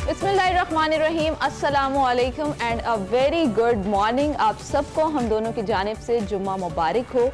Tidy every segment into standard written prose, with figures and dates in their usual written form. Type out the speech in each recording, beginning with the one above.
बिस्मिल्लाहिर्रहमानिर्रहीम, अस्सलामुअलैकुम and a very good morning. आप सबको हम दोनों की जानिब से जुम्मा मुबारक हो।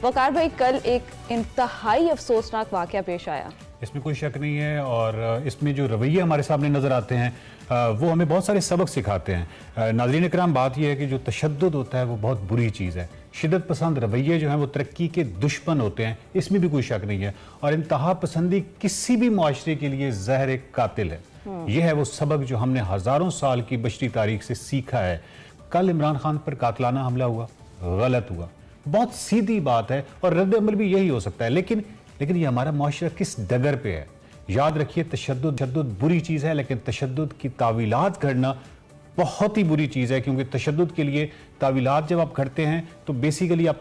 वकार भाई, कल एक इंतहाई अफसोसनाक वाक़या पेश आया, इसमें कोई शक नहीं है। और इसमें जो रवैये हमारे सामने नज़र आते हैं वो हमें बहुत सारे सबक सिखाते हैं। नाज़रीन इकराम, बात यह है कि जो तशद्दुद होता है वो बहुत बुरी चीज़ है। शिद्दत पसंद रवैये जो हैं वो तरक्की के दुश्मन होते हैं, इसमें भी कोई शक नहीं है। और इंतहा पसंदी किसी भी मुआशरे के लिए जहर एक कातिल है। यह है वो सबक जो हमने हज़ारों साल की बशरी तारीख से सीखा है। कल इमरान खान पर कातलाना हमला हुआ, गलत हुआ, बहुत सीधी बात है और रद्द अमल भी यही हो सकता है। लेकिन ये हमारा मुआशरा किस डगर पे है? याद रखिए, तशद्दुद बुरी चीज़ है, लेकिन तशद्दुद की तावीलात करना बहुत ही बुरी चीज़ है। क्योंकि तशद्दुद के लिए तावीलात जब आप करते हैं तो बेसिकली आप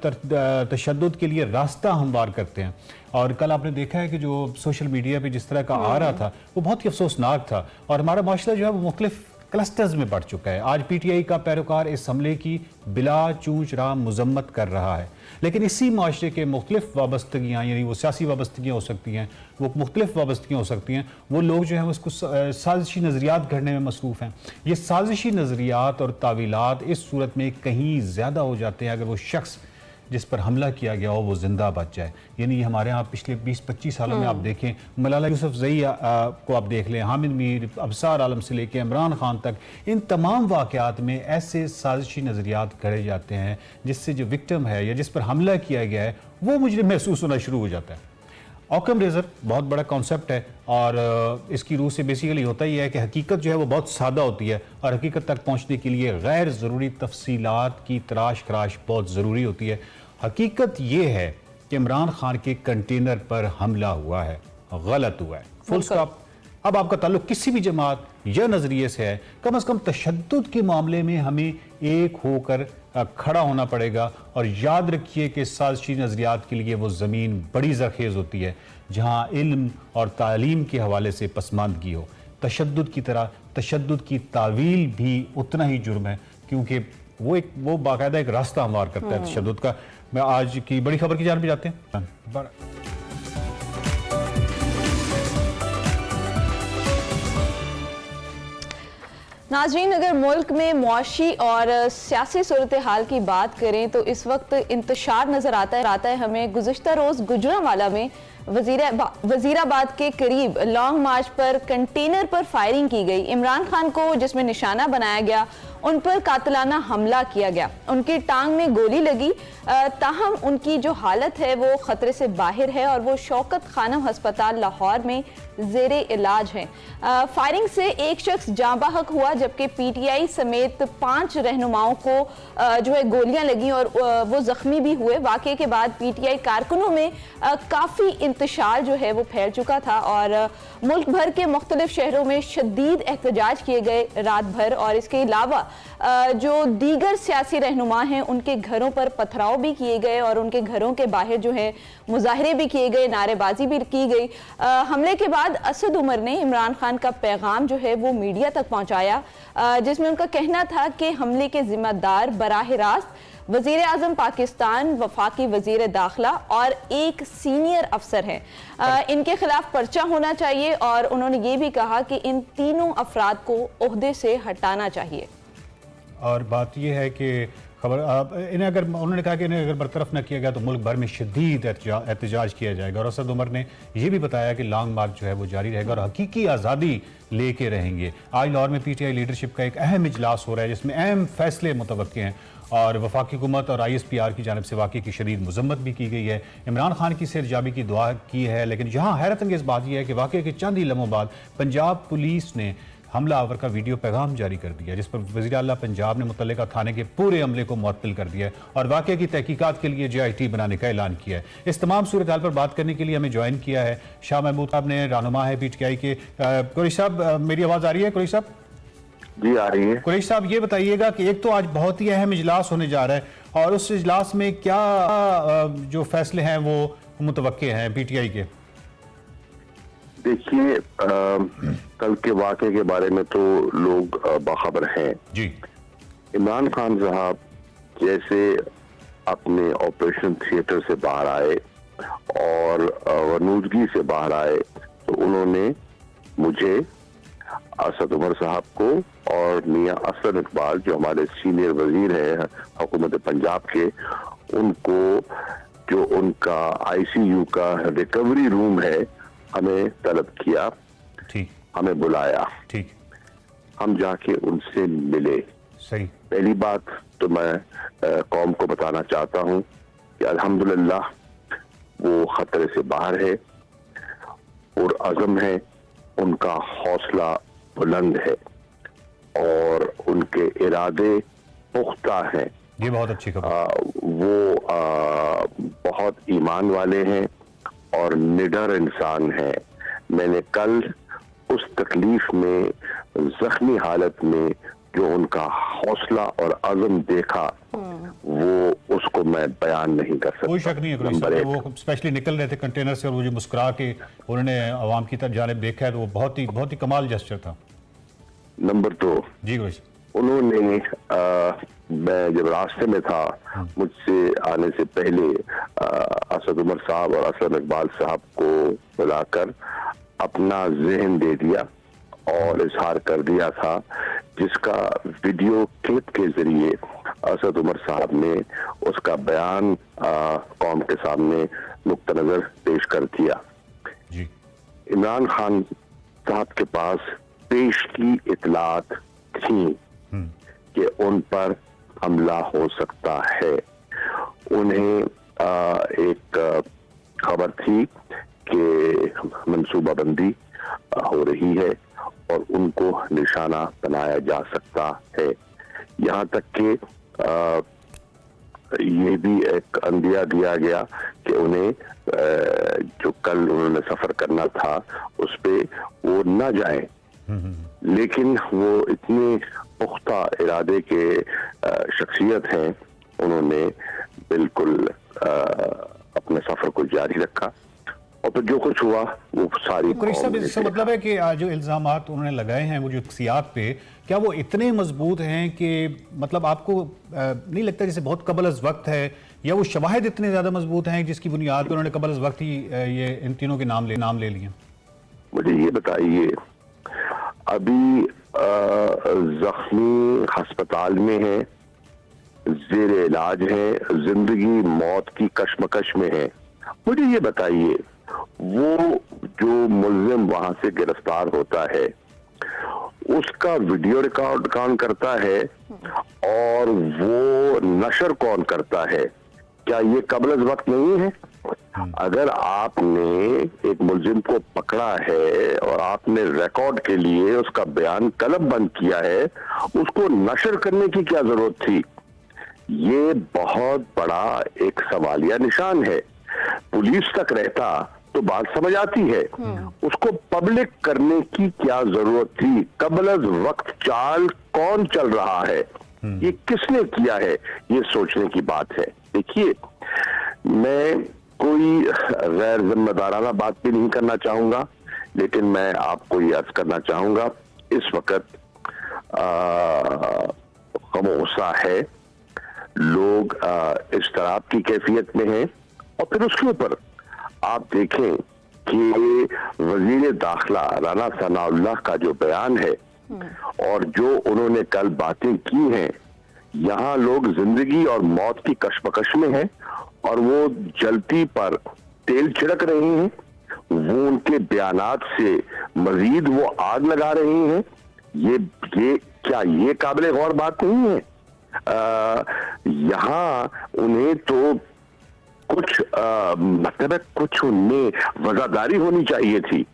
तशद्दुद के लिए रास्ता हमवार करते हैं। और कल आपने देखा है कि जो सोशल मीडिया पे जिस तरह का आ रहा था वो बहुत ही अफसोसनाक था। और हमारा माशरा जो है वो मुख्तलिफ क्लस्टर्स में बढ़ चुका है। आज PTI का पैरोकार इस हमले की बिला चूंच राह मजम्मत कर रहा है। लेकिन इसी माशरे के मुख्तलिफ वाबस्तगियाँ, यानी वो सियासी वाबस्तगियाँ हो सकती हैं, वो मुख्तलिफ वाबस्तगियाँ हो सकती हैं, वो लोग जो हैं उसको साजिशी नज़रियात घड़ने में मसरूफ़ हैं। ये साजिशी नज़रियात और तावीलात इस सूरत में कहीं ज़्यादा हो जाते हैं अगर वो शख्स जिस पर हमला किया गया हो वो जिंदा बच जाए। यानी हमारे यहाँ पिछले 20-25 सालों में आप देखें, मलाला यूसुफजई को आप देख लें, हामिद मीर, अबसार आलम से लेकर इमरान खान तक, इन तमाम वाक़यात में ऐसे साजिशी नज़रियात गढ़े जाते हैं जिससे जो विक्टिम है या जिस पर हमला किया गया है वो मुझे महसूस होना शुरू हो जाता है। ऑकम रेजर बहुत बड़ा कॉन्सेप्ट है और इसकी रूह से बेसिकली होता ही है कि हकीकत जो है वो बहुत सादा होती है और हकीकत तक पहुंचने के लिए गैर ज़रूरी तफसीलात की तराश खराश बहुत ज़रूरी होती है। हकीकत ये है कि इमरान खान के कंटेनर पर हमला हुआ है, गलत हुआ है, फुल स्टॉप। अब आपका ताल्लुक किसी भी जमात या नज़रिए से है, कम से कम तशद्दुद के मामले में हमें एक होकर खड़ा होना पड़ेगा। और याद रखिए कि साजिशी नज़रियात के लिए वो ज़मीन बड़ी ज़रखेज़ होती है जहाँ इल्म और तालीम के हवाले से पसमानदगी हो। तशद्दुद की तरह तशद्दुद की तावील भी उतना ही जुर्म है, क्योंकि वो बाकायदा एक रास्ता हमवार करता है तशद्दुद का। मैं आज की बड़ी खबर की जान भी जाते हैं। नाजरीन, अगर मुल्क में मुआशी और सियासी सूरत हाल की बात करें तो इस वक्त इंतशार नजर आता है हमें। गुज़िश्ता रोज़ गुजरांवाला में वजीराबाद के करीब लॉन्ग मार्च पर कंटेनर पर फायरिंग की गई। इमरान खान को जिसमें निशाना बनाया गया, उन पर कातलाना हमला किया गया, उनकी टांग में गोली लगी। ताहम उनकी जो हालत है वो खतरे से बाहर है और वो शौकत खानम हस्पताल लाहौर में ज़ेरे इलाज हैं। फायरिंग से एक शख्स जाँ बहक हुआ, जबकि PTI समेत 5 रहनुमाओं को जो है गोलियां लगी और वो जख्मी भी हुए। वाक़े के बाद PTI कारकुनों में काफ़ी इंतशार जो है वो फैल चुका था और मुल्क भर के मुख्तलिफ शहरों में शदीद एहतजाज किए गए रात भर। और इसके अलावा जो दीगर सियासी रहनुमा हैं उनके घरों पर पथराव भी किए गए और उनके घरों के बाहर जो है मुजाहरे भी किए गए, नारेबाजी भी की गई। हमले के बाद असद उमर ने इमरान खान का पैगाम जो है वो मीडिया तक पहुंचाया, जिसमें उनका कहना था कि हमले के जिम्मेदार बराह रास्त वजीर आजम पाकिस्तान, वफाकी वजीर दाखिला और एक सीनियर अफसर है। इनके खिलाफ पर्चा होना चाहिए और उन्होंने ये भी कहा कि इन तीनों अफराद को ओहदे से हटाना चाहिए। और बात यह है कि उन्होंने कहा कि इन्हें अगर बरतरफ न किया गया तो मुल्क भर में शदीद एहतजाज किया जाएगा। और असद उमर ने यह भी बताया कि लॉन्ग मार्च जो है वो जारी रहेगा और हकीकी आज़ादी लेके रहेंगे। आज लाहौर में PTI लीडरशिप का एक अहम इजलास हो रहा है जिसमें अहम फैसले मुतवक्के हैं और वफाकी हुकूमत और ISPR की जानिब से वाक़े की शदीद मजम्मत भी की गई है। इमरान खान की सेहतयाबी की दुआ की है। लेकिन यहाँ हैरत अंगेज़ बात यह है कि वाक़े के चंद ही लम्हों बाद पंजाब पुलिस ने हमला आवर का वीडियो पैगाम जारी कर दिया, जिस पर वज़ीर आला पंजाब ने मुतल्लिका थाने के पूरे अमले को मुअत्तल कर दिया है और वाक़े की तहकीकात के लिए JIT बनाने का ऐलान किया है। इस तमाम सूरत हाल पर बात करने के लिए हमें ज्वाइन किया है शाह महमूद साहब ने, रहनुमा है PTI के। कुरैश साहब, मेरी आवाज़ आ रही है? कुरैश साहब जी आ रही है। कुरैश साहब, ये बताइएगा कि एक तो आज बहुत ही अहम इजलास होने जा रहा है और उस इजलास में क्या जो फैसले हैं वो मुतवक्के हैं PTI के? देखिए, कल के वाक़े के बारे में तो लोग बाखबर हैं जी। इमरान खान साहब जैसे अपने ऑपरेशन थिएटर से बाहर आए और वनूदगी से बाहर आए तो उन्होंने मुझे असद उमर साहब को और मियां असद इकबाल जो हमारे सीनियर वजीर हैं हुकूमत पंजाब के, उनको जो उनका आईसीयू का रिकवरी रूम है हमें तलब किया, ठीक, हमें बुलाया, ठीक, हम जाके उनसे मिले। सही। पहली बात तो मैं कौम को बताना चाहता हूं कि अल्हम्दुलिल्लाह वो खतरे से बाहर है और अज़म है, उनका हौसला बुलंद है और उनके इरादे पुख्ता हैं। ये बहुत अच्छी खबर। वो बहुत ईमान वाले हैं और निडर इंसान हैं। मैंने कल उस तकलीफ में, जख्मी हालत में जो उनका हौसला और अज़म देखा, वो उसको मैं बयान नहीं कर सकता। कोई शक नहीं है कुरैशी नंबर साहब, एक। वो स्पेशली निकल रहे थे कंटेनर से और वो जो मुस्कुरा के उन्होंने आवाम की तरफ जानिब देखा है, तो वो बहुत ही कमाल जेस्चर था। नंबर 2, जी कुरैशी, उन्होंने मैं जब रास्ते में था, मुझसे आने से पहले असद उमर साहब और असद इकबाल साहब को बुलाकर अपना जहन दे दिया और इजहार कर दिया था, जिसका वीडियो क्लिप के जरिए असद उमर साहब ने उसका बयान कौम के सामने नुक्ता नजर पेश कर दिया। जी, इमरान खान साहब के पास पेश की इतलात थी कि उन पर हमला हो सकता है। उन्हें एक खबर थी कि मंसूबाबंदी हो रही है और उनको निशाना बनाया जा सकता है। यहाँ तक कि ये भी एक अंदिया दिया गया कि उन्हें जो कल उन्होंने सफर करना था उस पे वो न जाए, लेकिन वो इतने पुख्ता इरादे के शख्सियत हैं, उन्होंने बिल्कुल अपने सफर को जारी रखा और फिर जो कुछ हुआ वो सारी कुरैशी साहब, इसका मतलब है कि जो इल्जामात उन्होंने लगाए हैं वो जो सियाक पे, क्या वो इतने मजबूत हैं कि मतलब आपको नहीं लगता जैसे बहुत कबल अज़ वक्त है, या वो शवाहिद इतने ज्यादा मजबूत हैं जिसकी बुनियाद पर उन्होंने कबल अज़ वक्त ही ये इन तीनों के नाम ले लिए? मुझे ये बताइए, अभी जख्मी अस्पताल में है, जेर इलाज है, जिंदगी मौत की कश्मकश में है। मुझे ये बताइए, वो जो मुल्जिम वहां से गिरफ्तार होता है उसका वीडियो रिकॉर्ड कौन करता है और वो नशर कौन करता है? क्या ये कबल वक्त नहीं है? अगर आपने एक मुल्जिम को पकड़ा है और आपने रिकॉर्ड के लिए उसका बयान कलमबंद किया है, उसको नशर करने की क्या जरूरत थी? ये बहुत बड़ा एक सवालिया निशान है। पुलिस तक रहता तो बात समझ आती है, उसको पब्लिक करने की क्या जरूरत थी? कबल वक्त चाल कौन चल रहा है, ये किसने किया है, ये सोचने की बात है। देखिए, मैं कोई गैर जिम्मेदाराना बात भी नहीं करना चाहूंगा, लेकिन मैं आपको ये अर्ज करना चाहूंगा, इस वक्त गमोसा है, लोग इस्तिराब की कैफियत में हैं। और फिर उसके ऊपर आप देखें कि वजीर दाखिला राना सनाउल्लाह का जो बयान है और जो उन्होंने कल बातें की हैं, यहाँ लोग जिंदगी और मौत की कशमकश में हैं और वो जलती पर तेल छिड़क रहे हैं। वो उनके बयानात से मजीद वो आग लगा रहे हैं। ये क्या ये काबिल गौर बात नहीं है? यहाँ उन्हें तो कुछ मतलब कुछ उनमें वजादारी होनी चाहिए थी,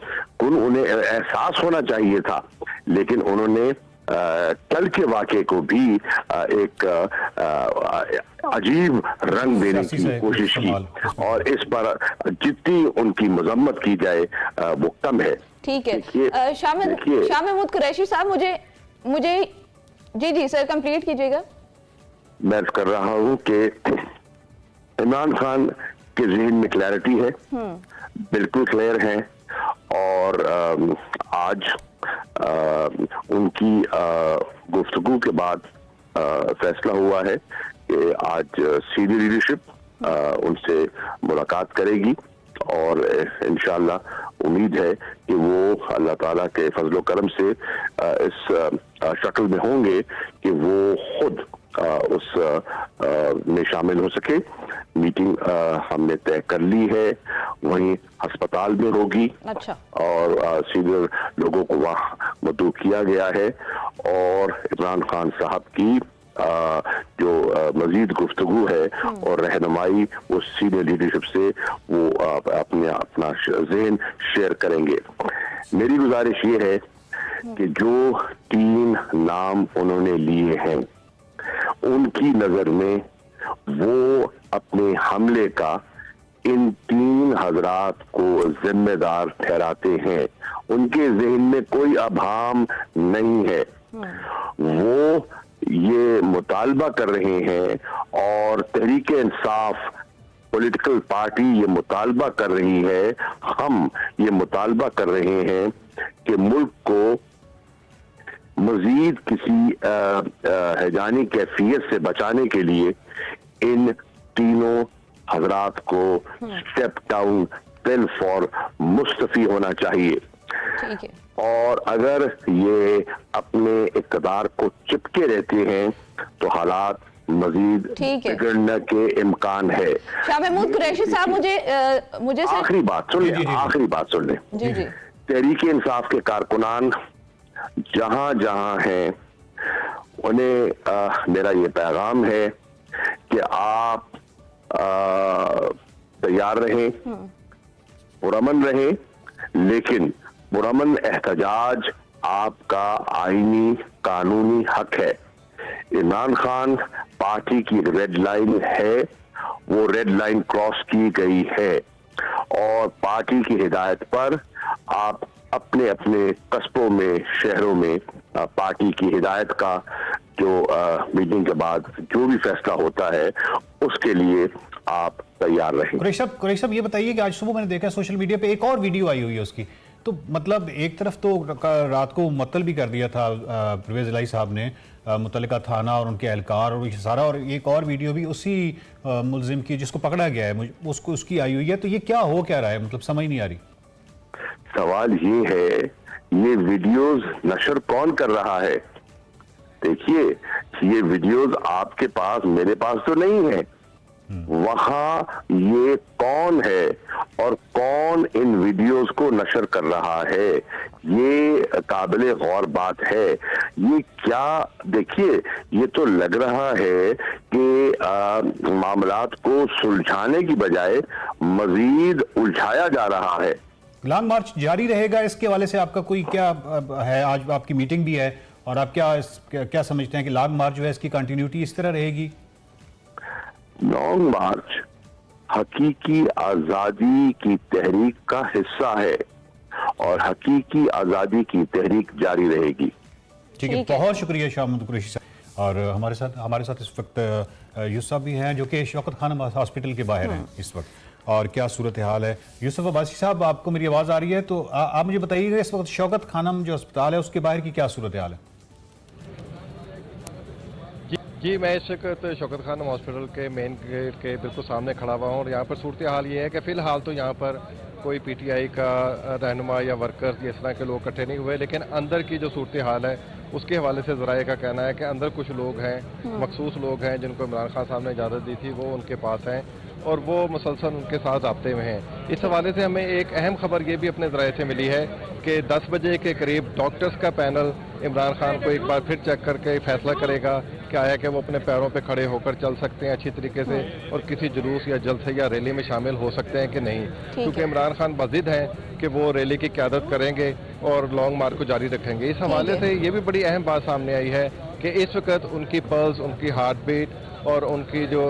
उन्हें एहसास होना चाहिए था, लेकिन उन्होंने कल के वाक़े को भी एक अजीब रंग देने की कोशिश की और इस पर जितनी उनकी मजम्मत की जाए वो कम है। ठीक है, शाह महमूद कुरैशी साहब, मुझे जी सर कंप्लीट कीजिएगा। मैं कर रहा हूँ कि इमरान खान के ज़हन में क्लैरिटी है, बिल्कुल क्लियर है और आज उनकी गुफ्तगू के बाद फैसला हुआ है कि आज सीनियर लीडरशिप उनसे मुलाकात करेगी और इंशाअल्लाह उम्मीद है कि वो अल्लाह ताला के फजलो करम से इस शक्ल में होंगे कि वो खुद उस में शामिल हो सके। मीटिंग हमने तय कर ली है, वहीं अस्पताल में होगी। अच्छा। और सीनियर लोगों को वहाँ मदऊ किया गया है और इमरान खान साहब की जो मजीद गुफ्तगू है और रहनुमाई उस सीनियर लीडरशिप से वो अपना जहन शेयर करेंगे। मेरी गुजारिश ये है कि जो 3 नाम उन्होंने लिए हैं, उनकी नजर में वो अपने हमले का इन 3 हजरात को जिम्मेदार ठहराते हैं। उनके जहन में कोई अभाम नहीं है। वो ये मुतालबा कर रहे हैं और तहरीक इंसाफ पॉलिटिकल पार्टी ये मुतालबा कर रही है, हम ये मुतालबा कर रहे हैं कि मुल्क को मजीद किसी हैजानी कैफियत से बचाने के लिए इन तीनों हजरात को स्टेप डाउन पेन फॉर मुस्तफी होना चाहिए। ठीक है। और अगर ये अपने इक़्तिदार को चिपके रहते हैं तो हालात मजीद बिगड़ने के इम्कान है। शाह महमूद कुरैशी साहब, मुझे आखिरी बात सुन ले, आखिरी बात सुन ले। जी जी। तहरीक इंसाफ के कारकुनान जहां जहां हैं, उन्हें मेरा ये पैगाम है कि आप तैयार रहें, पुरअमन रहें, लेकिन पुरअमन एहतजाज आपका आईनी कानूनी हक है। इमरान खान पार्टी की रेड लाइन है, वो रेड लाइन क्रॉस की गई है और पार्टी की हिदायत पर आप अपने अपने कस्बों में, शहरों में पार्टी की हिदायत का जो मीटिंग के बाद जो भी फैसला होता है उसके लिए आप तैयार रहें। कुरैशी साहब, ये बताइए कि आज सुबह मैंने देखा सोशल मीडिया पे एक और वीडियो आई हुई है उसकी, तो मतलब एक तरफ तो रात को मुअत्तल भी कर दिया था परवेज इलाही साहब ने मुतल्लिका थाना और उनके एहलकार और सारा, और एक और वीडियो भी उसी मुलजिम की जिसको पकड़ा गया है उसको उसकी आई हुई है। तो ये क्या हो क्या रहा है, मतलब समझ नहीं आ रही। सवाल ये है, ये वीडियोस नशर कौन कर रहा है? देखिए, ये वीडियोस आपके पास, मेरे पास तो नहीं है। वहां ये कौन है और कौन इन वीडियोस को नशर कर रहा है, ये काबिले गौर बात है। ये क्या, देखिए, ये तो लग रहा है कि मामलात को सुलझाने की बजाय मजीद उलझाया जा रहा है। लॉन्ग मार्च जारी रहेगा, इसके हवाले से आपका कोई क्या है? आज आपकी मीटिंग भी है और आप क्या समझते हैं कि लॉन्ग मार्च जो है इसकी कंटिन्यूटी इस तरह रहेगी? लॉन्ग मार्च हकीकी आजादी की तहरीक का हिस्सा है और हकीकी आजादी की तहरीक जारी रहेगी। ठीक है, बहुत शुक्रिया शाह महमूद कुरैशी साहब। और हमारे साथ इस वक्त यूसुफ भी हैं जो कि शौकत खानम हॉस्पिटल के बाहर हैं इस वक्त, और क्या सूरत हाल है। यूसुफ अब्बासी साहब, आपको मेरी आवाज़ आ रही है? तो आप मुझे बताइएगा इस वक्त शौकत खानम जो अस्पताल है उसके बाहर की क्या सूरत हाल है? जी, मैं इस वक्त शौकत खानम हॉस्पिटल के मेन गेट के बिल्कुल सामने खड़ा हुआ हूँ और यहाँ पर सूरत हाल ये है कि फ़िलहाल तो यहाँ पर कोई पीटीआई का रहनुमा या वर्कर्स इस तरह के लोग इकट्ठे नहीं हुए, लेकिन अंदर की जो सूरत हाल है उसके हवाले से ज़राए का कहना है कि अंदर कुछ लोग हैं, मखसूस लोग हैं जिनको इमरान खान साहब ने इजाज़त दी थी, वो उनके पास हैं और वो मुसलसल उनके साथ रब्ते में हैं। इस हवाले से हमें एक अहम खबर ये भी अपने ज़राए से मिली है कि 10 बजे के करीब डॉक्टर्स का पैनल इमरान खान को एक बार फिर चेक करके फैसला करेगा कि आया कि वो अपने पैरों पे खड़े होकर चल सकते हैं अच्छी तरीके से और किसी जुलूस या जलसे या रैली में शामिल हो सकते हैं कि नहीं, क्योंकि इमरान खान बज़िद हैं कि वो रैली की क़यादत करेंगे और लॉन्ग मार्च को जारी रखेंगे। इस हवाले से ये भी बड़ी अहम बात सामने आई है कि इस वक्त उनकी पल्स, उनकी हार्ट बीट और उनकी जो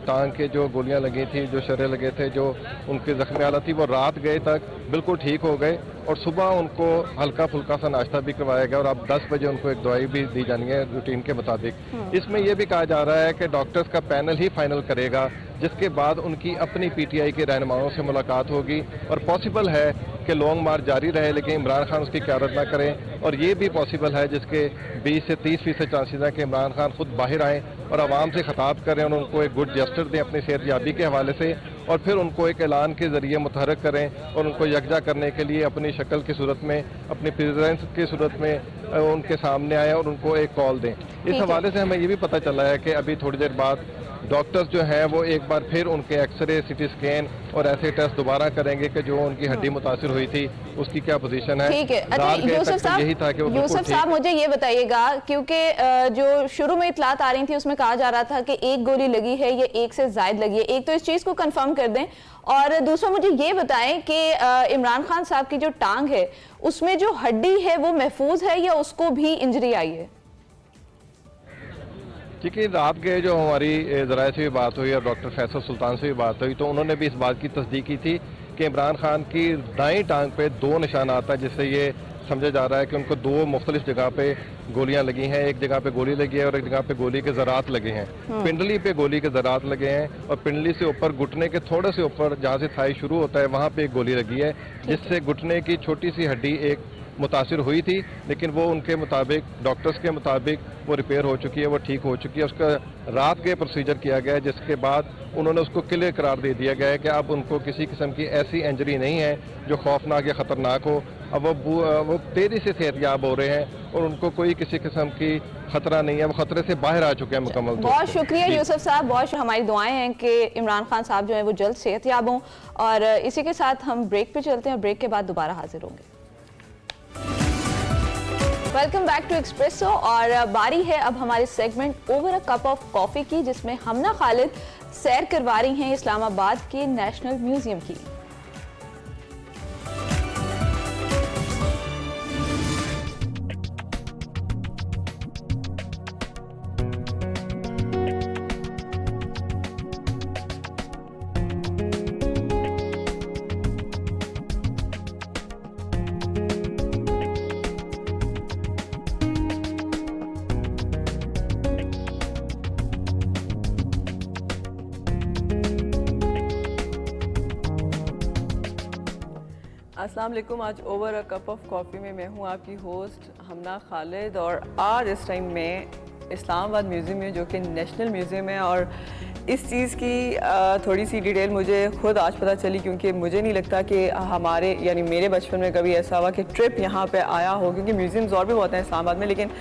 टांग के जो गोलियां लगी थी, जो शरे लगे थे, जो उनकी जख्मी हालत थी, वो रात गए तक बिल्कुल ठीक हो गए और सुबह उनको हल्का फुल्का सा नाश्ता भी करवाया गया और अब 10 बजे उनको एक दवाई भी दी जानी है रूटीन के मुताबिक। इसमें यह भी कहा जा रहा है कि डॉक्टर्स का पैनल ही फाइनल करेगा, जिसके बाद उनकी अपनी पीटीआई के रहनुमाओं से मुलाकात होगी और पॉसिबल है कि लॉन्ग मार्च जारी रहे लेकिन इमरान खान उसकी क़यादत ना करें, और ये भी पॉसिबल है जिसके 20 से 30% चांसेस हैं कि इमरान खान खुद बाहर आएँ और आवाम से खिताब करें और उनको एक गुड जेस्चर दें अपनी सेहतयाबी के हवाले से और फिर उनको एक ऐलान के ज़रिए मुतहरक करें और उनको यकजा करने के लिए अपनी शक्ल की सूरत में, अपनी प्रेजेंस की सूरत में उनके सामने आए और उनको एक कॉल दें। इस हवाले से हमें ये भी पता चला है कि अभी थोड़ी देर बाद डॉक्टर्स जो हैं वो एक बार फिर उनके एक्सरे, सीटी स्कैन और ऐसे टेस्ट दोबारा करेंगे कि जो उनकी हड्डी मुतासिर हुई थी उसकी क्या पोजीशन है। ठीक है। अच्छा रात गए यूसुफ तक तो यही था कि वो साहब, बिल्कुल यूसुफ साहब मुझे ये बताइएगा, क्योंकि जो शुरू में इतलात आ रही थी उसमें कहा जा रहा था कि एक गोली लगी है या एक से ज्यादा लगी है, एक तो इस चीज को कंफर्म कर दें और दूसरा मुझे ये बताएं कि इमरान खान साहब की जो टांग है उसमें जो हड्डी है वो महफूज है या उसको भी इंजरी आई है? ठीक है, रात गए जो हमारी ज़राए से भी बात हुई और डॉक्टर फैसल सुल्तान से भी बात हुई तो उन्होंने भी इस बात की तस्दीक की थी कि इमरान खान की दाईं टांग पे 2 निशान आता है, जिससे ये समझा जा रहा है कि उनको 2 मुख्तलिफ जगह पे गोलियां लगी हैं। एक जगह पे गोली लगी है और एक जगह पे गोली के ज़रात लगे हैं। पिंडली पे गोली के ज़रात लगे हैं और पिंडली से ऊपर घुटने के थोड़े से ऊपर जहाँ से थाई शुरू होता है वहाँ पे एक गोली लगी है, जिससे घुटने की छोटी सी हड्डी एक मुतासिर हुई थी, लेकिन वो उनके मुताबिक, डॉक्टर्स के मुताबिक वो रिपेयर हो चुकी है, वो ठीक हो चुकी है। उसका रात के प्रोसीजर किया गया है, जिसके बाद उन्होंने उसको क्लियर करार दे दिया गया है कि अब उनको किसी किस्म की ऐसी इंजरी नहीं है जो खौफनाक या ख़तरनाक हो। अब वो तेज़ी से सेहतयाब हो रहे हैं और उनको कोई किसी किस्म की खतरा नहीं है, वो खतरे से बाहर आ चुके हैं मुकम्मल। बहुत शुक्रिया यूसुफ साहब, बहुत हमारी दुआएं हैं कि इमरान खान साहब जो है वो जल्द सेहतयाब हों। और इसी के साथ हम ब्रेक पे चलते हैं, ब्रेक के बाद दोबारा हाजिर होंगे। वेलकम बैक टू एक्सप्रेसो और बारी है अब हमारे segment over a cup of coffee की, जिसमें हमना खालिद सैर करवा रही हैं इस्लामाबाद के नेशनल म्यूजियम की। अस्सलाम वालेकुम। आज over a cup of coffee में मैं हूँ आपकी होस्ट हमना खालिद और आज इस टाइम में इस्लामाबाद म्यूज़ियम में, जो कि नेशनल म्यूज़ियम है, और इस चीज़ की थोड़ी सी डिटेल मुझे खुद आज पता चली, क्योंकि मुझे नहीं लगता कि हमारे यानी मेरे बचपन में कभी ऐसा हुआ कि ट्रिप यहाँ पे आया हो, क्योंकि म्यूज़ियम्स और भी बहुत हैं इस्लामाबाद में, लेकिन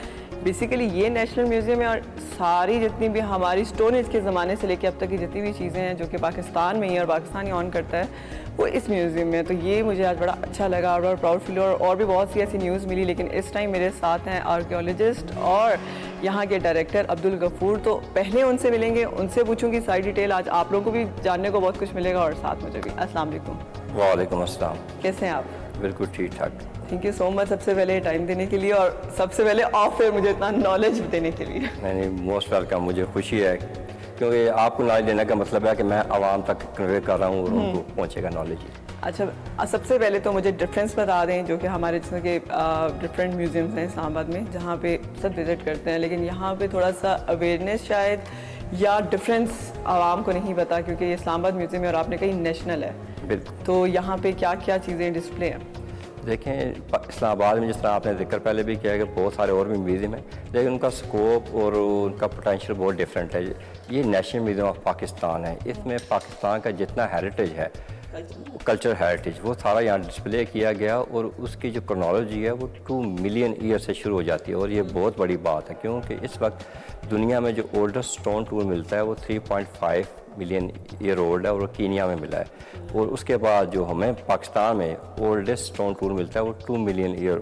बेसिकली ये नेशनल म्यूज़ियम है और सारी जितनी भी हमारी स्टोन एज के ज़माने से लेकर अब तक की जितनी भी चीज़ें हैं जो कि पाकिस्तान में ही और पाकिस्तान ही ऑन करता है वो इस म्यूज़ियम में। तो ये मुझे आज बड़ा अच्छा लगा और प्राउड फील और भी बहुत सी ऐसी न्यूज़ मिली। लेकिन इस टाइम मेरे साथ हैं आर्कियोलॉजिस्ट और यहाँ के डायरेक्टर अब्दुल गफूर। तो पहले उनसे मिलेंगे, उनसे पूछूंगी सारी डिटेल। आज आप लोगों को भी जानने को बहुत कुछ मिलेगा और साथ मुझे भी। अस्सलाम वालेकुम। वालेकुम अस्सलाम। कैसे हैं आप? बिल्कुल ठीक ठाक। थैंक यू सो मच सबसे पहले टाइम देने के लिए और सबसे पहले ऑफ एयर मुझे इतना नॉलेज देने के लिए। नहीं, मोस्ट वेलकम। मुझे खुशी है क्योंकि आपको नॉलेज देने का मतलब है कि मैं आवाम तक कन्वे कर रहा हूँ और उनको पहुँचेगा नॉलेज। अच्छा, सबसे पहले तो मुझे डिफरेंस बता दें, जो कि हमारे जैसे कि डिफरेंट म्यूज़ियम्स हैं इस्लामाबाद में जहाँ पे सब विज़िट करते हैं, लेकिन यहाँ पे थोड़ा सा अवेयरनेस शायद या डिफरेंस आवाम को नहीं पता, क्योंकि ये इस्लामाबाद म्यूज़ियम है और आपने कहीं नेशनल है। बिल्कुल। तो यहाँ पे क्या क्या चीज़ें डिस्प्ले हैं? देखें, इस्लामाबाद में जिस तरह आपने जिक्र पहले भी किया कि बहुत सारे और भी म्यूज़ियम हैं, लेकिन उनका स्कोप और उनका पोटेंशियल बहुत डिफरेंट है। ये नेशनल म्यूज़ियम ऑफ पाकिस्तान है। इसमें पाकिस्तान का जितना हेरिटेज है, कल्चर हेरिटेज, वो सारा यहाँ डिस्प्ले किया गया और उसकी जो क्रोनोलॉजी है वो 2 मिलियन ईयर से शुरू हो जाती है। और ये बहुत बड़ी बात है क्योंकि इस वक्त दुनिया में जो ओल्डेस्ट स्टोन टूल मिलता है वो 3.5 मिलियन ईयर ओल्ड है और कीनिया में मिला है। और उसके बाद जो हमें पाकिस्तान में ओल्डेस्ट स्टोन टूल मिलता है वो 2 मिलियन ईयर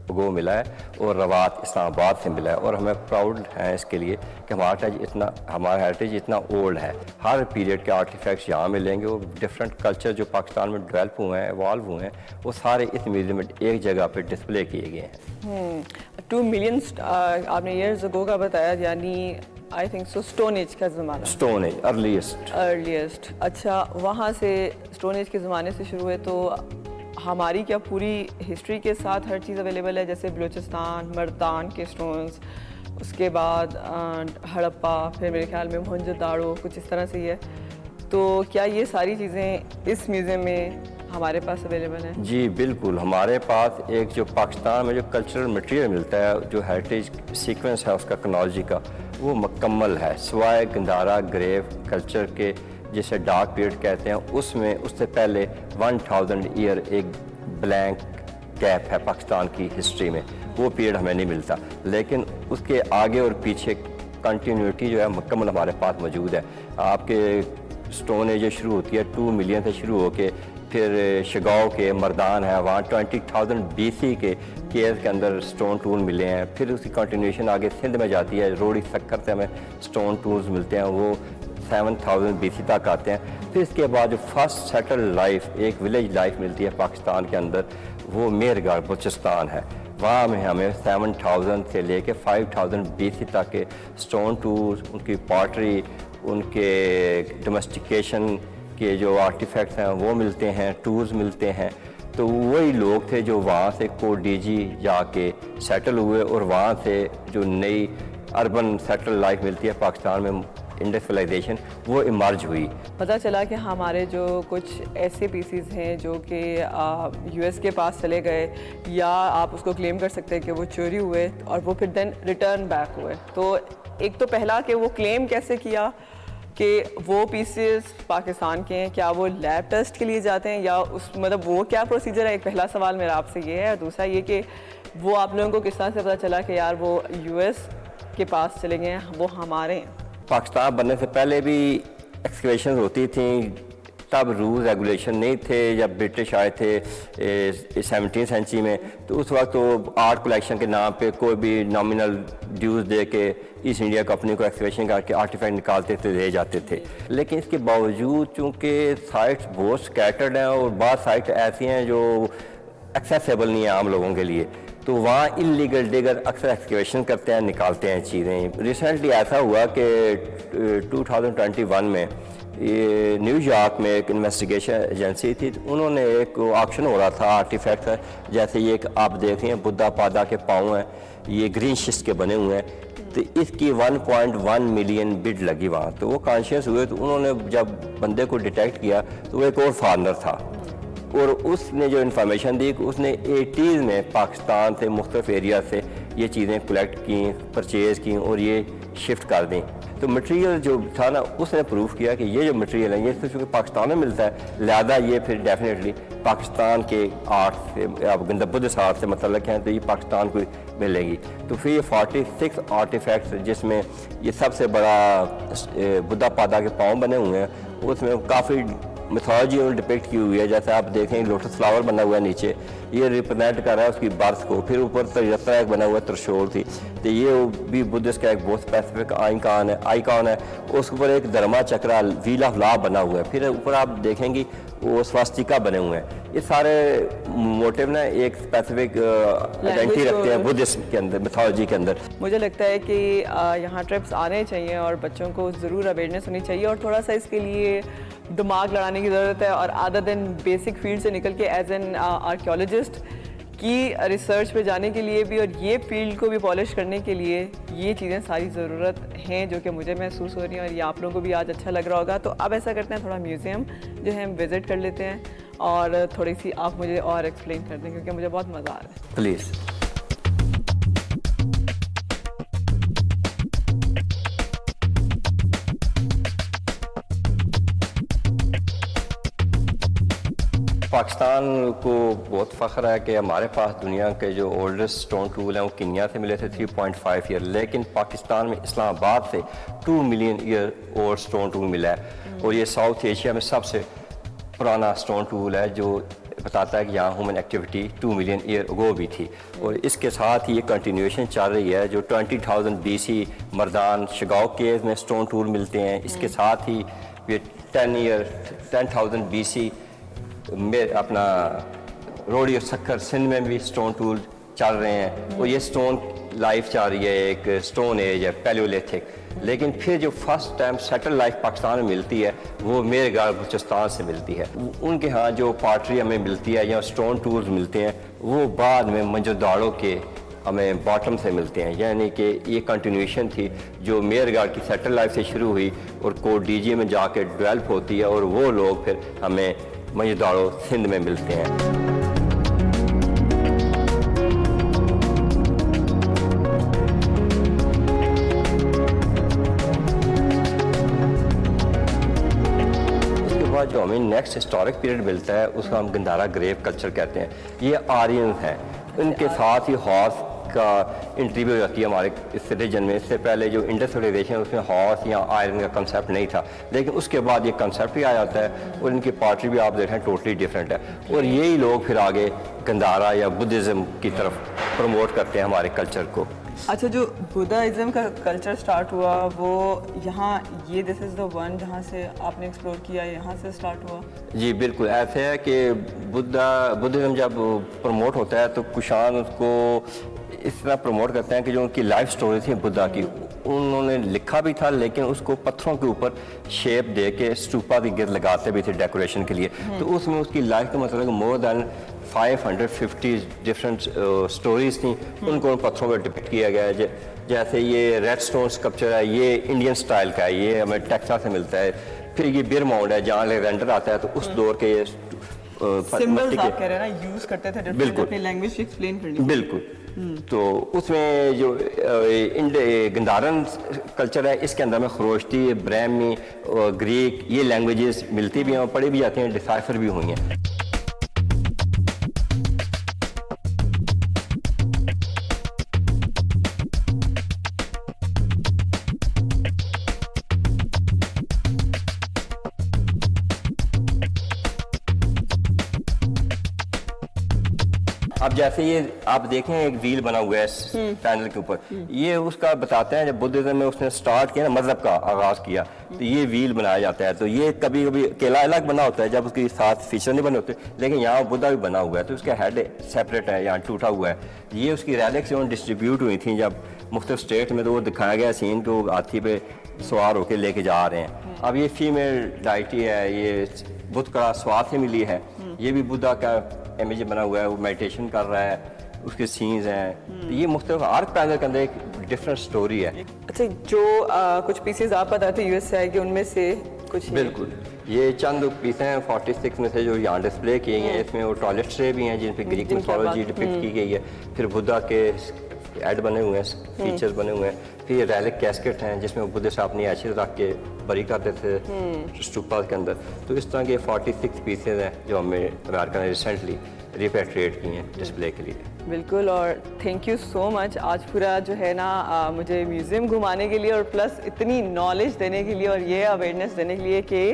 अगो मिला है और रवात इस्लामाबाद से मिला है। और हमें प्राउड है इसके लिए कि हमारा हेरिटेज इतना ओल्ड है। हर पीरियड के आर्टिफैक्ट्स यहाँ मिलेंगे और डिफरेंट कल्चर जो पाकिस्तान में डेवलप हुए हैं, इवॉल्व हुए हैं, वो सारे इस म्यूज़ियम में एक जगह पर डिस्प्ले किए गए हैं। 2 मिलियन आपने ईयर्स अगो का बताया, यानी I think so stone age का ज़माना। Stone age earliest. अच्छा, वहाँ से स्टोन एज के ज़माने से शुरू है। तो हमारी क्या पूरी हिस्ट्री के साथ हर चीज़ अवेलेबल है, जैसे बलूचिस्तान, मर्दान के स्टोन्स, उसके बाद हड़प्पा, फिर मेरे ख्याल में मोहनजोदाड़ो, कुछ इस तरह से ही है। तो क्या ये सारी चीज़ें इस म्यूज़ियम में हमारे पास अवेलेबल है? जी बिल्कुल। हमारे पास एक जो पाकिस्तान में जो कल्चरल मटेरियल मिलता है, जो हेरिटेज सीक्वेंस है उसका क्रोनोलॉजी का, वो मुकम्मल है। सिवाय गंदारा ग्रेव कल्चर के जिसे डार्क पीरियड कहते हैं, उसमें उससे पहले 1000 ईयर एक ब्लैंक गैप है पाकिस्तान की हिस्ट्री में, वो पीरियड हमें नहीं मिलता। लेकिन उसके आगे और पीछे कंटिन्यूटी जो है मुकम्मल हमारे पास मौजूद है। आपके स्टोन एज जो शुरू होती है 2 मिलियन से शुरू होके फिर शिगाओ के मर्दान है, वहाँ 20,000 BC के केव के अंदर स्टोन टूल मिले हैं। फिर उसकी कंटिन्यूशन आगे सिंध में जाती है, रोड़ी सक्कर से हमें स्टोन टूल्स मिलते हैं, वो 7000 BC तक आते हैं। फिर इसके बाद जो फर्स्ट सेटल लाइफ, एक विलेज लाइफ मिलती है पाकिस्तान के अंदर, वो मेरगढ़ बलूचिस्तान है। वहाँ में हमें 7000 से लेके 5000 BC तक के स्टोन टूल्स, उनकी पॉटरी, उनके डोमेस्टिकेशन के जो आर्टिफैक्ट्स हैं वो मिलते हैं, टूल्स मिलते हैं। तो वही लोग थे जो वहाँ से कोडीजी जाके सेटल हुए और वहाँ से जो नई अर्बन सेटल लाइफ मिलती है पाकिस्तान में, इंडस्ट्रियलाइजेशन, वो इमर्ज हुई। पता चला कि हमारे जो कुछ ऐसे पीसीज हैं जो कि यूएस के पास चले गए, या आप उसको क्लेम कर सकते हैं कि वो चोरी हुए और वो फिर देन रिटर्न बैक हुए। तो एक तो पहला कि वो क्लेम कैसे किया कि वो पीसेस पाकिस्तान के हैं, क्या वो लैब टेस्ट के लिए जाते हैं या उस मतलब वो क्या प्रोसीजर है, एक पहला सवाल मेरा आपसे ये है। और दूसरा ये कि वो आप लोगों को किस तरह से पता चला कि यार वो यूएस के पास चले गए हैं, वो हमारे हैं। पाकिस्तान बनने से पहले भी एक्सकवेशन होती थी, तब रूल रेगुलेशन नहीं थे। जब ब्रिटिश आए थे 17वीं सेंचुरी में, तो उस वक्त तो आर्ट कलेक्शन के नाम पे कोई भी नॉमिनल ड्यूज़ दे के ईस्ट इंडिया कंपनी को एक्सकवेशन करके आर्टिफैक्ट निकालते थे, ले जाते थे। लेकिन इसके बावजूद चूँकि साइट्स बहुत स्कैटर्ड हैं और बाद साइट ऐसी हैं जो एक्सेसिबल नहीं है आम लोगों के लिए, तो वहाँ इलीगल डिगर अक्सर एक्सकवेशन करते हैं, निकालते हैं चीज़ें। रिसेंटली ऐसा हुआ कि 2021 में ये न्यूयॉर्क में एक इन्वेस्टिगेशन एजेंसी थी, उन्होंने एक ऑक्शन हो रहा था आर्टिफैक्ट है, जैसे ये एक आप देख रहे हैं बुद्धा पादा के पाँव हैं, ये ग्रीन शिस्ट के बने हुए हैं, तो इसकी 1.1 मिलियन बिड लगी वहाँ। तो वो कॉन्शियस हुए, तो उन्होंने जब बंदे को डिटेक्ट किया तो वो एक और फार्मर था, और उसने जो इन्फॉर्मेशन दी कि उसने 80s में पाकिस्तान से मुख्तलिफ एरिया से ये चीज़ें कलेक्ट की, परचेज़ की और ये शिफ्ट कर दी। तो मटेरियल जो था ना, उसने प्रूव किया कि ये जो मटेरियल है ये तो चूँकि पाकिस्तान में मिलता है, लिहाजा ये फिर डेफिनेटली पाकिस्तान के आर्ट से, आप गंदा बुद्धिस्ट आर्ट से मतलब हैं, तो ये पाकिस्तान को मिलेगी। तो फिर ये 46 आर्टिफैक्ट्स, जिसमें ये सबसे बड़ा बुद्धा पादा के पाँव बने हुए हैं, उसमें काफ़ी मिथोलॉजी और डिपिक्ट की हुई है। जैसे आप देखें लोटस फ्लावर बना हुआ है नीचे, ये रिप्रेजेंट कर रहा है उसकी बर्थ को। फिर ऊपर त्रिजत्रा एक बना हुआ है, त्रिशूल थी, तो ये भी बुद्धिस्ट का एक बहुत स्पेसिफिक आइकॉन है। उसके ऊपर एक धर्मा चक्रा व्हील ऑफ लॉ बना हुआ है। फिर ऊपर आप देखेंगी वो स्वास्तिका बने हुए हैं। ये सारे मोटिव ना एक स्पेसिफिक आइडेंटिटी रखते हैं बुद्धिज्म के अंदर, मिथोलॉजी के अंदर। मुझे लगता है कि यहाँ ट्रिप्स आने चाहिए और बच्चों को ज़रूर अवेयरनेस होनी चाहिए, और थोड़ा सा इसके लिए दिमाग लड़ाने की ज़रूरत है। और अदर देन बेसिक फील्ड से निकल के एज एन आर्कियोलॉजिस्ट की रिसर्च पे जाने के लिए भी, और ये फील्ड को भी पॉलिश करने के लिए ये चीज़ें सारी ज़रूरत हैं जो कि मुझे महसूस हो रही हैं, और ये आप लोगों को भी आज अच्छा लग रहा होगा। तो अब ऐसा करते हैं, थोड़ा म्यूज़ियम जो है हम विज़िट कर लेते हैं और थोड़ी सी आप मुझे और एक्सप्लेन कर दें, क्योंकि मुझे बहुत मज़ा आ रहा है। प्लीज़। पाकिस्तान को बहुत फ़ख्र है कि हमारे पास दुनिया के जो ओल्डेस्ट स्टोन टूल हैं वो कीनिया से मिले थे 3.5 ईयर, लेकिन पाकिस्तान में इस्लामाबाद से 2 million year old stone tool मिला है। और ये साउथ एशिया में सबसे पुराना स्टोन टूल है, जो बताता है कि यहाँ human activity 2 million year ago भी थी। और इसके साथ ही ये कंटिन्यूएशन चल रही है। जो 20,000 BC मर्दान शिगाओ केव में स्टोन टूल मिलते हैं, इसके साथ ही ये 10,000 BC में अपना रोड़ी और सक्कर सिंध में भी स्टोन टूल चल रहे हैं। और ये स्टोन लाइफ चल रही है, एक स्टोन एज है, पैलियोलिथिक। लेकिन फिर जो first time settle life Pakistan में मिलती है वो मेरगढ़ बलूचिस्तान से मिलती है। उनके यहाँ जो पार्टरी हमें मिलती है या स्टोन टूल्स मिलते हैं वो बाद में मंजरदाड़ों के हमें बॉटम से मिलते हैं। यानी कि ये कंटिन्यूएशन थी जो मेरगढ़ की सेटल लाइफ से शुरू हुई और कोडीजी में जाके डेवलप होती है, और वो लोग फिर हमें मंजरदाड़ों सिंध में मिलते हैं। जो हमें नेक्स्ट हिस्टोरिक पीरियड मिलता है उसको हम गंधारा ग्रेव कल्चर कहते हैं। ये आर्यन हैं, इनके साथ ही हॉर्स का एंट्री भी हो जाती है हमारे इस रीजन में। इससे पहले जो इंडस सिविलाइजेशन उसमें हॉर्स या आयरन का कंसेप्ट नहीं था, लेकिन उसके बाद ये कंसेप्ट भी आ जाता है और इनकी पार्टी भी आप देखें टोटली डिफरेंट है। और यही लोग फिर आगे गंधारा या बुद्धिज़्म की तरफ प्रमोट करते हैं हमारे कल्चर को। अच्छा, जो बुद्धाइज्म का कल्चर स्टार्ट हुआ वो यहाँ, ये दिस इज़ द वन जहाँ से आपने एक्सप्लोर किया, यहाँ से स्टार्ट हुआ? जी बिल्कुल, ऐसे है कि बुद्धिज़्म जब प्रमोट होता है तो कुशान उसको इस तरह प्रमोट करते हैं कि जो उनकी लाइफ स्टोरी थी बुद्धा की, उन्होंने लिखा भी था लेकिन उसको पत्थरों के ऊपर शेप दे के स्तूपा के गिर्द लगाते भी थे डेकोरेशन के लिए। तो उसमें उसकी लाइफ का मतलब मोर देन 550 डिफरेंट स्टोरीज थी, उनको पत्थरों पर डिपिक्ट किया गया है। जैसे ये रेड स्टोन स्कल्पचर है, ये इंडियन स्टाइल का है, ये हमें टेक्सास से मिलता है। फिर ये बिर माउंड है जहाँ रेंडर आता है, तो उस दौर के ये सिंबल्स आप कह रहे हैं ना यूज करते थे डिफरेंट अपनी लैंग्वेज एक्सप्लेन करने। बिल्कुल। तो उसमें जो गंधारन कल्चर है इसके अंदर में खरोष्टी, ब्राह्मी, ग्रीक ये लैंग्वेजेस मिलती भी हैं और पढ़ी भी जाती हैं, डिसाइफर भी हुई हैं। अब जैसे ये आप देखें एक व्हील बना हुआ है पैनल के ऊपर, ये उसका बताते हैं जब बुद्धिज्म में उसने स्टार्ट किया ना, मजहब का आगाज किया, तो ये व्हील बनाया जाता है। तो ये कभी कभी अकेला अलग बना होता है जब उसके साथ फीचर नहीं बने होते, लेकिन यहाँ बुद्धा भी बना हुआ है तो उसका हेड सेपरेट है, यहाँ टूटा हुआ है। ये उसकी रैलिक्स जो डिस्ट्रीब्यूट हुई थी जब मुख्तलिफ स्टेट में, तो वो दिखाया गया सीन को हाथी पे सवार होकर लेके जा रहे हैं। अब ये फीमेल डाइटी है, ये बुद्ध का स्वाद से मिली है, ये भी बुद्धा का इमेज बना हुआ है, वो मेडिटेशन कर रहा है, उसके सीन्स हैं। तो ये मुख्तलिफ आर्क पैनल के अंदर एक डिफरेंट स्टोरी है। अच्छा, जो कुछ पीसेज आप बताते यूएस से आए कि उनमें से कुछ बिल्कुल, ये चंद पीस हैं 46 में से जो यहाँ डिस्प्ले किए गए हैं। इसमें वो टॉयलेट ट्रे भी हैं जिन पे ग्रीक मिथोलॉजी डिपिक्ट की गई है, फिर बुद्धा के ऐड बने हुए हैं, फीचर्स बने हुए हैं, फिर रैलिक कैस्केट हैं जिसमें बुद्ध साहब अपनी ऐशेज़ रख के बरी करते थे स्टूपा के अंदर। तो इस तरह के 46 पीसेज हैं जो हमें अमेरिका ने रिसेंटली रिपेट्रिएट किए हैं डिस्प्ले के लिए। बिल्कुल, और थैंक यू सो मच आज पूरा जो है ना मुझे म्यूज़ियम घुमाने के लिए और प्लस इतनी नॉलेज देने के लिए और ये अवेयरनेस देने के लिए कि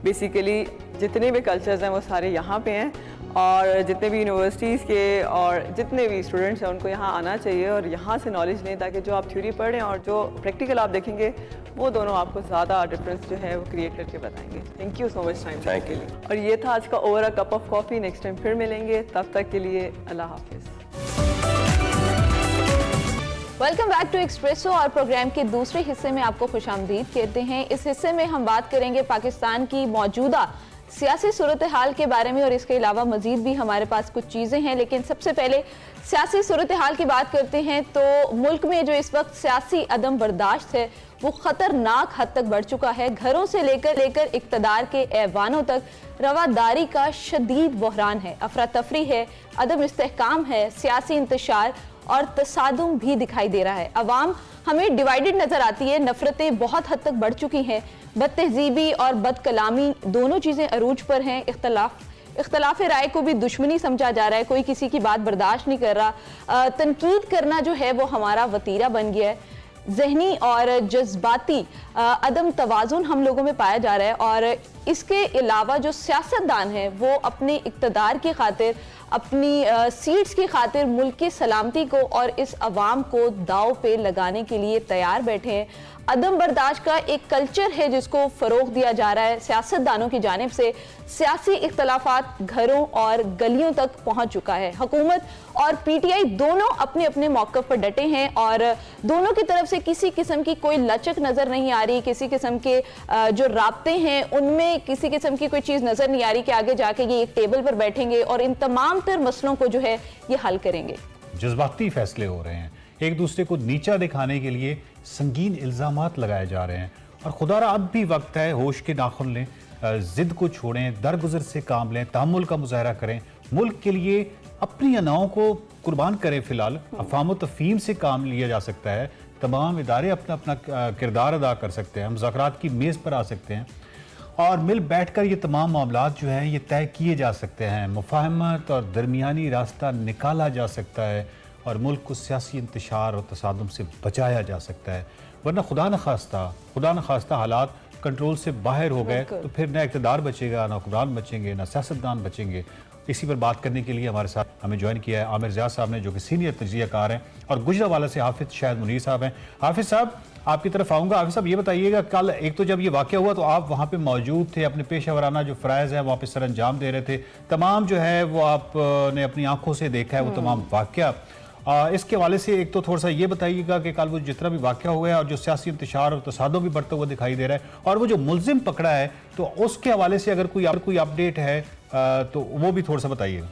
बेसिकली जितने भी कल्चर्स हैं वो सारे यहाँ पे हैं और जितने भी यूनिवर्सिटीज़ के और जितने भी स्टूडेंट्स हैं उनको यहाँ आना चाहिए और यहाँ से नॉलेज लें, ताकि जो आप थ्योरी पढ़ें और जो प्रैक्टिकल आप देखेंगे वो दोनों आपको ज़्यादा डिफरेंस जो है वो क्रिएट करके बताएंगे। Thank you so much time के लिए। और ये था आज का over a cup of coffee. Next time फिर मिलेंगे, तब तक के लिए अल्लाह हाफिज़। वेलकम बैक टू एक्सप्रेसो और प्रोग्राम के दूसरे हिस्से में आपको खुशामदीद कहते हैं। इस हिस्से में हम बात करेंगे पाकिस्तान की मौजूदा सियासी सूरत हाल के बारे में और इसके अलावा मजीद भी हमारे पास कुछ चीज़ें हैं। लेकिन सबसे पहले सियासी सूरत हाल की बात करते हैं तो मुल्क में जो इस वक्त सियासी अदम बर्दाश्त है वो ख़तरनाक हद तक बढ़ चुका है। घरों से लेकर इक़्तिदार के ऐवानों तक रवादारी का शदीद बहरान है, अफरा तफरी है, अदम इस्तेहकाम है, सियासी इंतशार और तसादुम भी दिखाई दे रहा है। अवाम हमें डिवाइडेड नज़र आती है, नफ़रतें बहुत हद तक बढ़ चुकी हैं, बदतहजीबी और बदकलामी दोनों चीज़ें अरूज पर हैं। इख्तलाफ राय को भी दुश्मनी समझा जा रहा है, कोई किसी की बात बर्दाश्त नहीं कर रहा। तनकीद करना जो है वो हमारा वतीरा बन गया है। जहनी और जज्बाती अदम तवाज़ुन हम लोगों में पाया जा रहा है और इसके अलावा जो सियासतदान हैं वो अपने इक़्तिदार की खातिर, अपनी सीट्स की खातिर मुल्क की सलामती को और इस अवाम को दाव पे लगाने के लिए तैयार बैठे हैं। अदम बर्दाश्त का एक कल्चर है जिसको फ़रोग़ दिया जा रहा है सियासतदानों की जानिब से। सियासी इख्तलाफात घरों और गलियों तक पहुँच चुका है। हुकूमत और PTI दोनों अपने अपने मौक़िफ़ पर डटे हैं और दोनों की तरफ से किसी किस्म की कोई लचक नज़र नहीं आ रही, किसी किस्म के जो राब्ते हैं उनमें किसी किस्म की कोई चीज़ नज़र नहीं आ रही कि आगे जाके ये एक टेबल पर बैठेंगे और इन तमाम तर मसलों को जो है ये हल करेंगे। जज्बाती फैसले हो रहे हैं, एक दूसरे को नीचा दिखाने के लिए संगीन इल्ज़ामात लगाए जा रहे हैं और खुदारा अब भी वक्त है होश के नाखुन लें, जिद को छोड़ें, दरगुजर से काम लें, तहम्मुल का मुजाहरा करें, मुल्क के लिए अपनी अनाओं को कुर्बान करें। फिलहाल अफ़ाम व तफ़हीम से काम लिया जा सकता है, तमाम इदारे अपना अपना किरदार अदा कर सकते हैं, मुज़ाकरात की मेज़ पर आ सकते हैं और मिल बैठकर ये तमाम मामलात जो हैं ये तय किए जा सकते हैं, मुफाहमत और दरमियानी रास्ता निकाला जा सकता है और मुल्क को सियासी इंतशार और तसादुम से बचाया जा सकता है। वरना खुदा न खास्ता हालात कंट्रोल से बाहर हो गए तो फिर ना इक़्तिदार बचेगा, ना हुक्मरान बचेंगे, ना सियासतदान बचेंगे। इसी पर बात करने के लिए हमारे साथ हमें ज्वाइन किया है आमिर ज़िया साहब ने, जो कि सीनियर तज्ज़ियाकार हैं, और गुजरावाला से हाफिज़ शाहिद मुनीर साहब हैं। हाफिज़ साहब, आपकी तरफ आऊँगा। हाफिज़ साहब, ये बताइएगा, कल एक तो जब ये वाक़या हुआ तो आप वहाँ पे मौजूद थे, अपने पेशा वराना जो फ़राइज़ है वहाँ पे सर अंजाम दे रहे थे, तमाम जो है वो आपने अपनी आंखों से देखा है वो तमाम वाक़या। इसके हवाले से एक तो थोड़ा सा ये बताइएगा कि कल वो जितना भी वाक़या हुआ है और जो सियासी इंतशार और तसादुम भी बढ़ता हुआ दिखाई दे रहा है, और वो जो मुल्ज़िम पकड़ा है तो उसके हवाले से अगर कोई अपडेट है तो वो भी थोड़ा सा बताइएगा।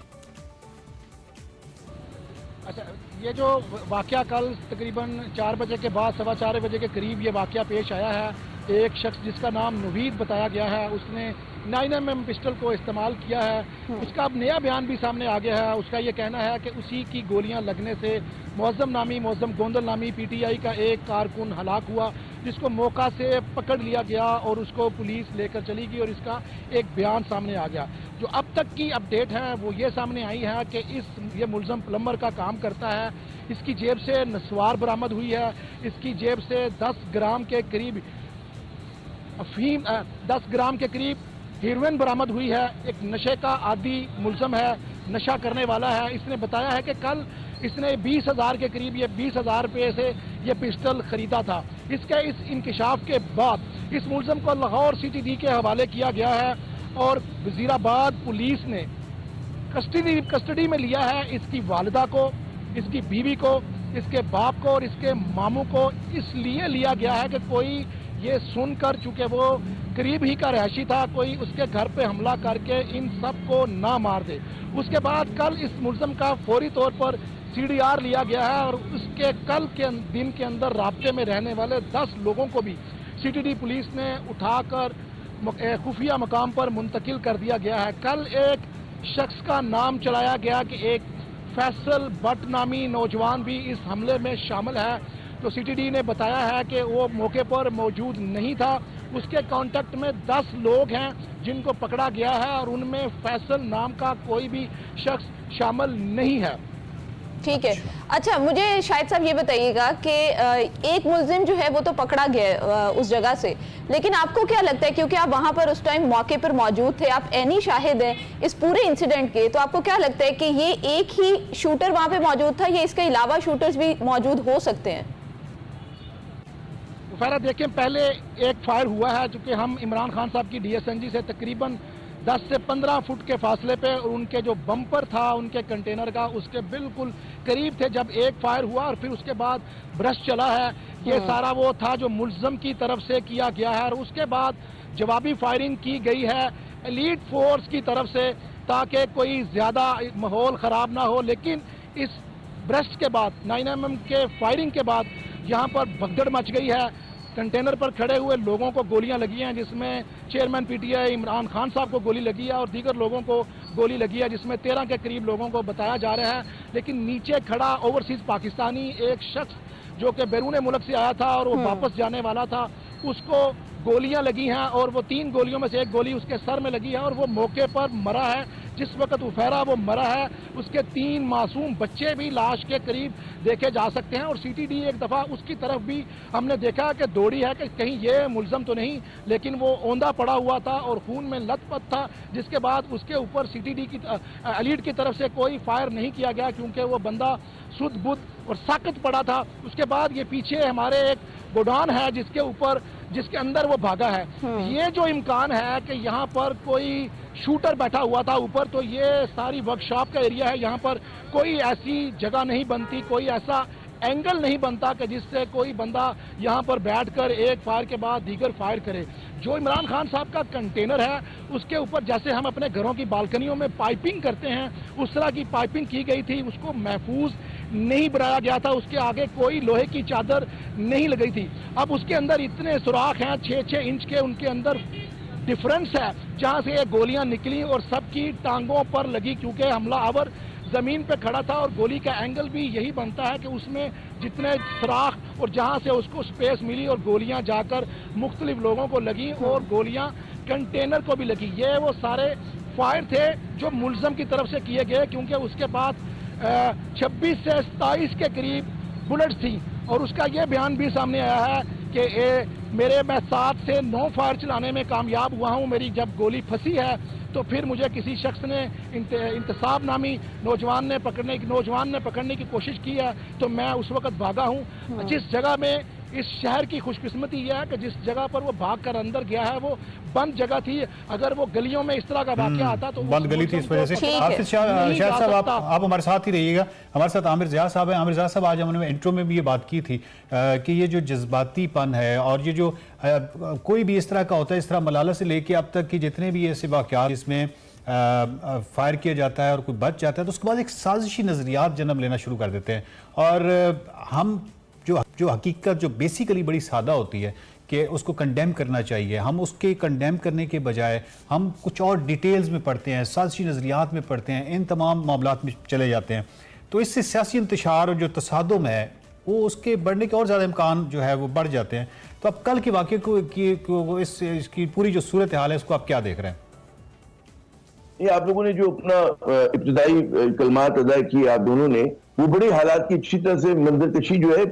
अच्छा, ये जो वाक़या कल तकरीबन 4 बजे के बाद 4:15 बजे के करीब ये वाक़या पेश आया है। एक शख्स जिसका नाम नवीद बताया गया है, उसने 9mm पिस्टल को इस्तेमाल किया है। उसका अब नया बयान भी सामने आ गया है। उसका ये कहना है कि उसी की गोलियां लगने से मौज़म गोंदल नामी PTI का एक कारकुन हलाक हुआ, जिसको मौका से पकड़ लिया गया और उसको पुलिस लेकर चली गई और इसका एक बयान सामने आ गया। जो अब तक की अपडेट है वो ये सामने आई है कि ये मुल्ज़म प्लम्बर का काम करता है। इसकी जेब से नस्वार बरामद हुई है। इसकी जेब से 10 ग्राम के करीब अफीम 10 ग्राम के करीब हीरोइन बरामद हुई है। एक नशे का आदी मुल्ज़म है, नशा करने वाला है। इसने बताया है कि कल इसने 20,000 के करीब, ये 20,000 रुपये से ये पिस्टल खरीदा था। इसके इस इंकशाफ के बाद इस मुल्ज़म को लाहौर CTD के हवाले किया गया है और वज़ीराबाद पुलिस ने कस्टडी में लिया है इसकी वालिदा को, इसकी बीवी को, इसके बाप को और इसके मामू को। इसलिए लिया गया है कि कोई ये सुनकर, चूंकि वो करीब ही का रहायशी था, कोई उसके घर पे हमला करके इन सब को ना मार दे। उसके बाद कल इस मुल्ज़म का फौरी तौर पर CDR लिया गया है और उसके कल के दिन के अंदर राब्ते में रहने वाले 10 लोगों को भी CTD पुलिस ने उठाकर खुफिया मकाम पर मुंतकिल कर दिया गया है। कल एक शख्स का नाम चलाया गया कि एक फैसल भट्ट नामी नौजवान भी इस हमले में शामिल है। तो CTD ने बताया है कि वो मौके पर मौजूद नहीं था। उसके कांटेक्ट में 10 लोग हैं जिनको पकड़ा गया है और उनमें फैसल नाम का कोई भी शख्स शामिल नहीं है। ठीक है। अच्छा, मुझे शाहिद साहब ये बताइएगा कि एक मुल्जिम जो है वो तो पकड़ा गया उस जगह से, लेकिन आपको क्या लगता है, क्योंकि आप वहां पर उस टाइम मौके पर मौजूद थे, आप ऐनी शाहिद हैं इस पूरे इंसिडेंट के, तो आपको क्या लगता है कि ये एक ही शूटर वहां पे मौजूद था या इसके अलावा शूटर्स भी मौजूद हो सकते हैं? फ़ैरा देखें, पहले एक फायर हुआ है, चूँकि हम इमरान खान साहब की DSNG से तकरीबन 10 से 15 फुट के फासले पे, और उनके जो बम्पर था उनके कंटेनर का उसके बिल्कुल करीब थे जब एक फायर हुआ और फिर उसके बाद ब्रश चला है। ये सारा वो था जो मुल्ज़म की तरफ से किया गया है और उसके बाद जवाबी फायरिंग की गई है एलीट फोर्स की तरफ से ताकि कोई ज़्यादा माहौल ख़राब ना हो। लेकिन इस ब्रश के बाद 9mm के फायरिंग के बाद यहाँ पर भगदड़ मच गई है। कंटेनर पर खड़े हुए लोगों को गोलियां लगी हैं, जिसमें चेयरमैन PTI इमरान खान साहब को गोली लगी है और दीगर लोगों को गोली लगी है, जिसमें 13 के करीब लोगों को बताया जा रहा है। लेकिन नीचे खड़ा ओवरसीज पाकिस्तानी एक शख्स जो कि बैरून मुल्क से आया था और वो वापस जाने वाला था, उसको गोलियां लगी हैं और वो 3 गोलियों में से एक गोली उसके सर में लगी है और वो मौके पर मरा है। जिस वक्त उफेरा वो मरा है, उसके 3 मासूम बच्चे भी लाश के करीब देखे जा सकते हैं और CTD एक दफ़ा उसकी तरफ भी हमने देखा कि दौड़ी है कि कहीं ये मुल्ज़म तो नहीं, लेकिन वो औंधा पड़ा हुआ था और खून में लथपथ था। जिसके बाद उसके ऊपर CTD की एलीट की तरफ से कोई फायर नहीं किया गया क्योंकि वो बंदा सुध बुध और साकत पड़ा था। उसके बाद ये पीछे हमारे एक गोडाउन है जिसके अंदर वो भागा है। ये जो इम्कान है कि यहाँ पर कोई शूटर बैठा हुआ था ऊपर, तो ये सारी वर्कशॉप का एरिया है, यहाँ पर कोई ऐसी जगह नहीं बनती, कोई ऐसा एंगल नहीं बनता कि जिससे कोई बंदा यहाँ पर बैठकर एक फायर के बाद दीगर फायर करे। जो इमरान खान साहब का कंटेनर है उसके ऊपर जैसे हम अपने घरों की बालकनियों में पाइपिंग करते हैं उस तरह की पाइपिंग की गई थी, उसको महफूज नहीं बनाया गया था, उसके आगे कोई लोहे की चादर नहीं लगाई थी। अब उसके अंदर इतने सुराख हैं 6-6 इंच के, उनके अंदर डिफरेंस है जहाँ से ये गोलियाँ निकली और सबकी टांगों पर लगी क्योंकि हमलावर ज़मीन पे खड़ा था और गोली का एंगल भी यही बनता है कि उसमें जितने सुराख और जहाँ से उसको स्पेस मिली और गोलियां जाकर मुख्तलिफ लोगों को लगी और गोलियां कंटेनर को भी लगी। ये वो सारे फायर थे जो मुलजम की तरफ से किए गए, क्योंकि उसके पास 26 से 27 के करीब बुलेट्स थी। और उसका ये बयान भी सामने आया है कि मैं 7 से 9 फायर चलाने में कामयाब हुआ हूँ, मेरी जब गोली फंसी है तो फिर मुझे किसी शख्स ने इंतसाब नामी नौजवान ने पकड़ने की कोशिश की है, तो मैं उस वक्त भागा हूँ। जिस जगह में इस शहर की खुशकिस्मती यह है कि जिस जगह पर वो भाग कर अंदर गया है वो बंद जगह थी। अगर वो गलियों में इस तरह का वाकया आता तो बंद गली थी, इस वजह से। हाफिज शाह साहब, आप हमारे साथ ही रहिएगा। हमारे साथ आमिर ज़िया साहब हैं। आमिर ज़िया साहब, आज हमने इंट्रो में भी ये बात की थी कि ये जो जज्बातीपन है और ये जो कोई भी इस तरह का होता है, इस तरह मलाला से लेके अब तक की जितने भी ऐसे वाक़यात जिसमें फायर किया जाता है और कोई बच जाता है, तो उसके बाद एक साजिशी नज़रियात जन्म लेना शुरू कर देते हैं। और हम जो हकीकत जो बेसिकली बड़ी सादा होती है कि उसको कंडेम करना चाहिए, हम उसके कंडेम करने के बजाय हम कुछ और डिटेल्स में पढ़ते हैं, साजिशी नज़रियात में पढ़ते हैं, इन तमाम मामलात में चले जाते हैं। तो इससे सियासी इंतशार और जो तसादुम है वो उसके बढ़ने के और ज़्यादा इम्कान जो है वो बढ़ जाते हैं। तो अब कल के वाक़े को इसकी पूरी जो सूरत हाल है उसको आप क्या देख रहे हैं? ये आप लोगों ने जो अपना इब्तिदाई कलमात अदा किए आप दोनों ने, वो बड़े हालात की अच्छी तरह से मंजर कशी जो है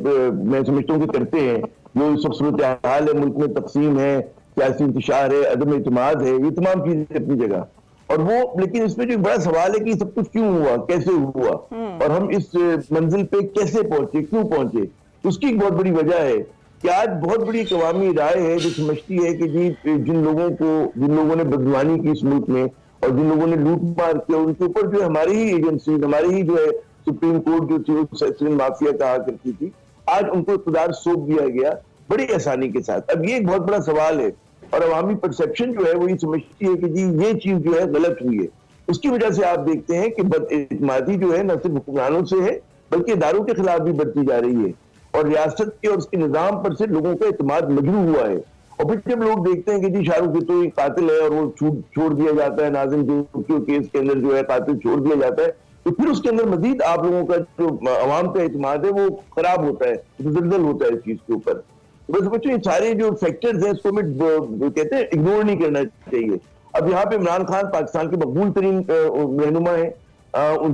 मैं समझता हूँ कि करते हैं। जो सब सूरत हाल है, मुल्क में तकसीम है, सियासी इंतशार है, अदम इत्मीनाद है, ये तमाम चीजें अपनी जगह। और वो लेकिन इसमें जो बड़ा सवाल है कि सब कुछ क्यों हुआ, कैसे हुआ और हम इस मंजिल पे कैसे पहुंचे, क्यों पहुंचे। उसकी एक बहुत बड़ी वजह है कि आज बहुत बड़ी कवामी राय है जो समझती है कि जी जिन लोगों ने बदनामी की इस मुल्क में और जिन लोगों ने लूट मार किया, उनके ऊपर जो हमारी ही एजेंसी, हमारी ही जो है सुप्रीम कोर्ट जो थी सेक्शन माफिया कहा करती थी, आज उनको इक़्तिदार सौंप दिया गया बड़ी आसानी के साथ। अब ये एक बहुत बड़ा सवाल है और अवामी परसेप्शन जो है वो ये समझती है कि जी ये चीज जो है गलत हुई है। उसकी वजह से आप देखते हैं कि बदइत्मीनादी जो है न सिर्फ हुक्मरानों से है बल्कि इदारों के खिलाफ भी बढ़ती जा रही है और रियासत के और उसके निजाम पर से लोगों का इत्मीनाद मजरूह हुआ है। और फिर जब लोग देखते हैं कि जी शाहरुख तो एक कातिल है और वो छोड़ दिया जाता है, नाज़िम जो केस के अंदर जो है कातिल छोड़ दिया जाता है, तो फिर उसके अंदर मजीद आप लोगों का जो अवाम का इत्मीनाद है वो खराब होता है, मुजल्जल होता है इस चीज के ऊपर। बस बच्चों ये सारे जो फैक्टर्स हैं इसको हमें कहते हैं इग्नोर नहीं करना चाहिए। अब यहाँ पे इमरान खान पाकिस्तान के मकबूल तरीन रहनुमा है,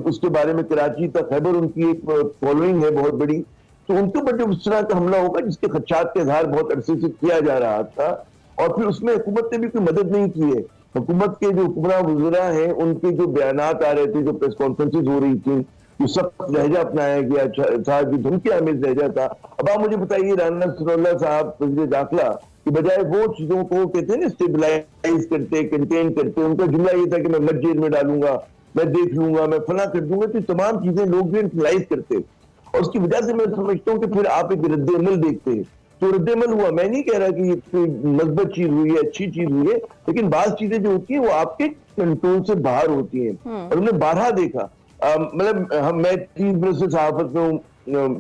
उसके बारे में कराची तक खैबर उनकी एक फॉलोइंग है बहुत बड़ी, तो उनके ऊपर जो इस तरह का हमला होगा जिसके खदशात के इजहार बहुत अरसे से किया जा रहा था और फिर उसमें हुकूमत ने भी कोई मदद नहीं की है। हुकूमत के जो हुक्मरान वज़रा हैं उनके जो बयानात आ रहे थे, जो प्रेस कॉन्फ्रेंसेज हो रही थी, जो सख्त लहजा अपनाया गया था, जो धमकी आमेज लहजा था। अब आप मुझे बताइए राना सनाउल्लाह साहब वज़ीर दाखिला की बजाय वो चीजों को कहते हैं ना स्टेबलाइज करते, कंटेन करते, उनका जुमला ये था कि मैं मत जेल में डालूंगा, मैं देख लूंगा, मैं फला कर दूंगा, तो तमाम चीजें लोग भी एनालाइज करते और उसकी वजह से मैं समझता हूँ कि फिर आप एक रद्द-ए-अमल देखते हैं। तो रद्द-ए-अमल हुआ, मैं नहीं कह रहा कि ये कोई मस्बत चीज हुई है, अच्छी चीज हुई है, लेकिन बात चीजें जो होती है वो आपके कंट्रोल से बाहर होती हैं और हमने बारहा देखा। मतलब मैं 30 बरस से सहाफत में हूँ,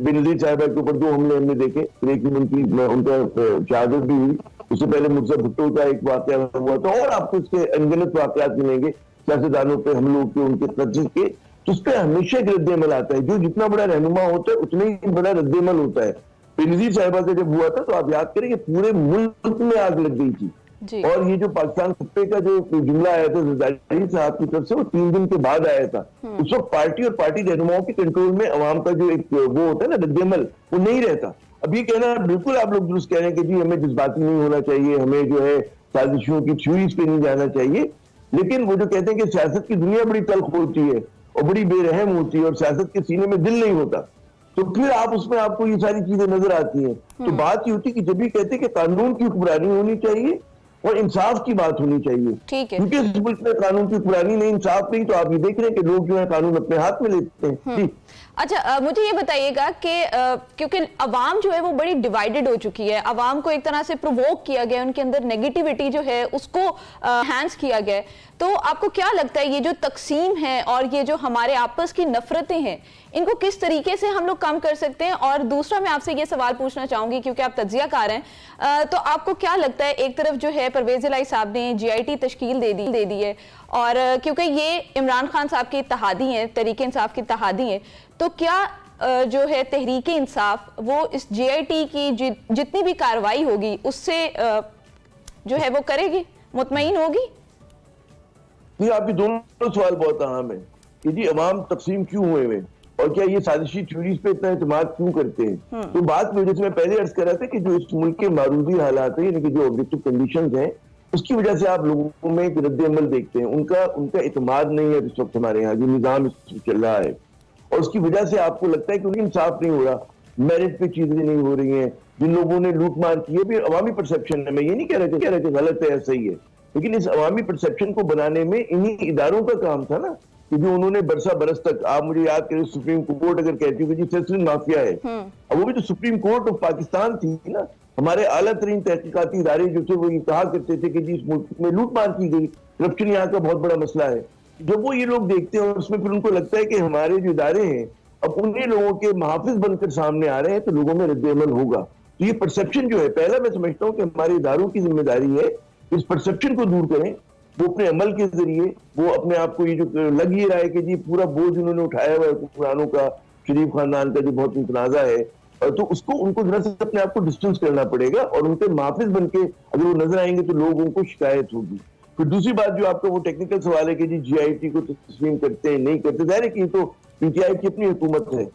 बेनज़ीर साहिबा के ऊपर 2 हमले हमने देखे, लेकिन उनका शहादत भी हुई। उससे पहले मुर्जा भुट्टो का एक वाकया हुआ था और आपको इसके अनगिनत वाकयात मिलेंगे सियासतदानों पे हमलों के, उनके कब्जे के, तो उस पर हमेशा एक रद्द-ए-अमल आता है। जो जितना बड़ा रहनुमा होता है उतना ही बड़ा रद्द-ए-अमल होता है। बेनज़ीर साहिबा से जब हुआ था तो आप याद करें कि पूरे मुल्क में आग लग गई थी और ये जो पाकिस्तान खत्ते का जो जुमला आया था ज़रदारी साहब की तरफ से वो 3 दिन के बाद आया था। उस वक्त पार्टी और पार्टी रहनुमाओं के कंट्रोल में अवाम का जो एक वो होता है ना रद्द-ए-अमल, वो नहीं रहता। अब ये कहना बिल्कुल आप लोग दुरुस्त कह रहे हैं कि जी हमें जज्बाती नहीं होना चाहिए, हमें जो है साजिशों की थ्योरीज पे नहीं जाना चाहिए, लेकिन वो जो कहते हैं कि सियासत की दुनिया बड़ी तल्ख होती है और बड़ी बेरहम होती है और सियासत के सीने में दिल नहीं होता, तो फिर आप उसमें आपको ये सारी चीजें नजर आती हैं। तो बात ये होती है कि जब भी कहते हैं कि कानून की हुक्मरानी होनी चाहिए और इंसाफ की बात होनी चाहिए, ठीक है, क्योंकि इस मुल्क में कानून की हुक्मरानी नहीं, इंसाफ नहीं, तो आप ये देख रहे हैं कि लोग जो है कानून अपने हाथ में लेते हैं। अच्छा, मुझे ये बताइएगा कि क्योंकि अवाम जो है वो बड़ी डिवाइडेड हो चुकी है, अवाम को एक तरह से प्रोवोक किया गया, उनके अंदर नेगेटिविटी जो है उसको हैंस किया गया, तो आपको क्या लगता है ये जो तकसीम है और ये जो हमारे आपस की नफरतें हैं, इनको किस तरीके से हम लोग कम कर सकते हैं? और दूसरा मैं आपसे ये सवाल पूछना चाहूंगी क्योंकि आप तज्जियाकार हैं, तो आपको क्या लगता है, एक तरफ जो है परवेज इलाही साहब ने GIT तश्कील दे दी है और क्योंकि ये इमरान खान साहब के इत्तेहादी हैं, तहरीक इंसाफ के इत्तेहादी हैं, तो क्या जो है तहरीक इंसाफ वो इस GIT की जितनी भी कार्रवाई होगी उससे जो है वो करेगी, मुतमईन होगी? ये आपके दोनों सवाल बहुत अहम है कि जी अवाम तकसीम क्यों हुए हैं और क्या ये साजिशी थ्योरीज पे इतना एतमाद क्यों करते हैं। तो बात में जैसे मैं पहले अर्ज कर रहा था कि जो इस मुल्क के मारूदी हालात है, यानी कि जो ऑब्जेक्टिव कंडीशंस हैं, उसकी वजह से आप लोगों में एक रद्द अमल देखते हैं। उनका एतमाद नहीं है इस वक्त हमारे यहाँ जो निज़ाम चल रहा है, और उसकी वजह से आपको लगता है कि उन्हें इंसाफ नहीं हो रहा, मेरिट पे चीजें नहीं हो रही हैं। जिन लोगों ने लूट मार की है भी अवामी परसेप्शन है, मैं ये नहीं कह रहा कि गलत है, सही है, लेकिन इस अवामी परसेप्शन को बनाने में इन्हीं इदारों का काम था ना, कि जो उन्होंने बरसा बरस तक, आप मुझे याद करें सुप्रीम कोर्ट अगर कहती हो कि जी सेसलिन माफिया है, अब वो भी तो सुप्रीम कोर्ट ऑफ पाकिस्तान थी ना। हमारे आला तरीन तहकीकाती इदारे जो थे वो ये कहा करते थे कि जी इस मुल्क में लूट मार की गई, करप्शन यहाँ का बहुत बड़ा मसला है। जब वो ये लोग देखते हैं और उसमें फिर उनको लगता है कि हमारे जो इदारे हैं अब उन्हीं लोगों के मुहाफिज बनकर सामने आ रहे हैं, तो लोगों में रद्द-ए-अमल होगा। तो ये परसेप्शन जो है, पहला मैं समझता हूँ कि हमारे इदारों की जिम्मेदारी है इस परसेप्शन को दूर करें। वो अपने अमल के जरिए वो अपने आप को ये जो लग ही रहा है कि जी पूरा बोझ उन्होंने उठाया हुआ है हुक्मरानों का, शरीफ खानदान का जो बहुत मुतनाज़ा है, तो उसको उनको जरा से अपने आप को डिस्टेंस करना पड़ेगा और उनके मुहाफिज बन के अगर वो नजर आएंगे तो लोगों को शिकायत होगी। फिर दूसरी बात जो आपका वो टेक्निकल सवाल है कि जी GIT को तस्लीम करते हैं नहीं करते, जाहिर है कि तो PTI की अपनी हुकूमत है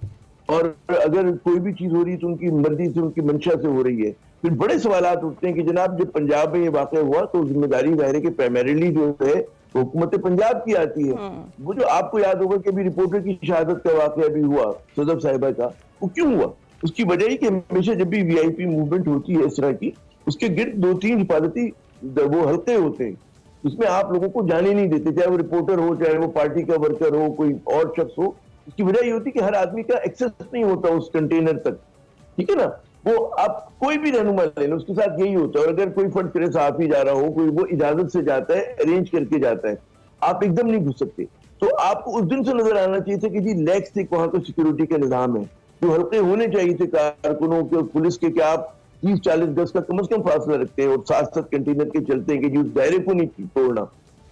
और अगर कोई भी चीज हो रही है तो उनकी मर्जी से, उनकी मंशा से हो रही है। फिर बड़े सवालात उठते हैं कि जनाब जब पंजाब में ये वाक़या हुआ तो जिम्मेदारी जाहिर है कि प्राइमरीली जो है हुकूमत पंजाब की आती है। वो जो आपको याद होगा कि अभी रिपोर्टर की शहादत का वाक़या भी हुआ सदफ साहिबा का, वो क्यों हुआ? उसकी वजह ही कि हमेशा जब भी VIP मूवमेंट होती है इस तरह की, उसके गिर्द 2-3 हिफाजती वो हल्के होते हैं, इसमें आप लोगों को जाने नहीं देते, चाहे वो रिपोर्टर हो, चाहे वो पार्टी का वर्कर हो, कोई और शख्स हो। इसकी वजह ये होती है कि हर आदमी का एक्सेस नहीं होता उस कंटेनर तक, ठीक है ना। वो आप कोई भी रहनुमा ले लो, उसके साथ यही होता है। और अगर कोई फर्ज करे साफ ही जा रहा हो, कोई वो इजाजत से जाता है, अरेंज करके जाता है, आप एकदम नहीं घुस सकते। तो आपको उस दिन से नजर आना चाहिए था कि जी लैक्स थे वहां का सिक्योरिटी का निजाम है, जो हल्के होने चाहिए थे कारकुनों के, पुलिस के, क्या आप 30-40 गज का कम से कम फासला रखते हैं और 7-7 कंटेनर के चलते हैं कि जी उस दायरे को नहीं तोड़ना,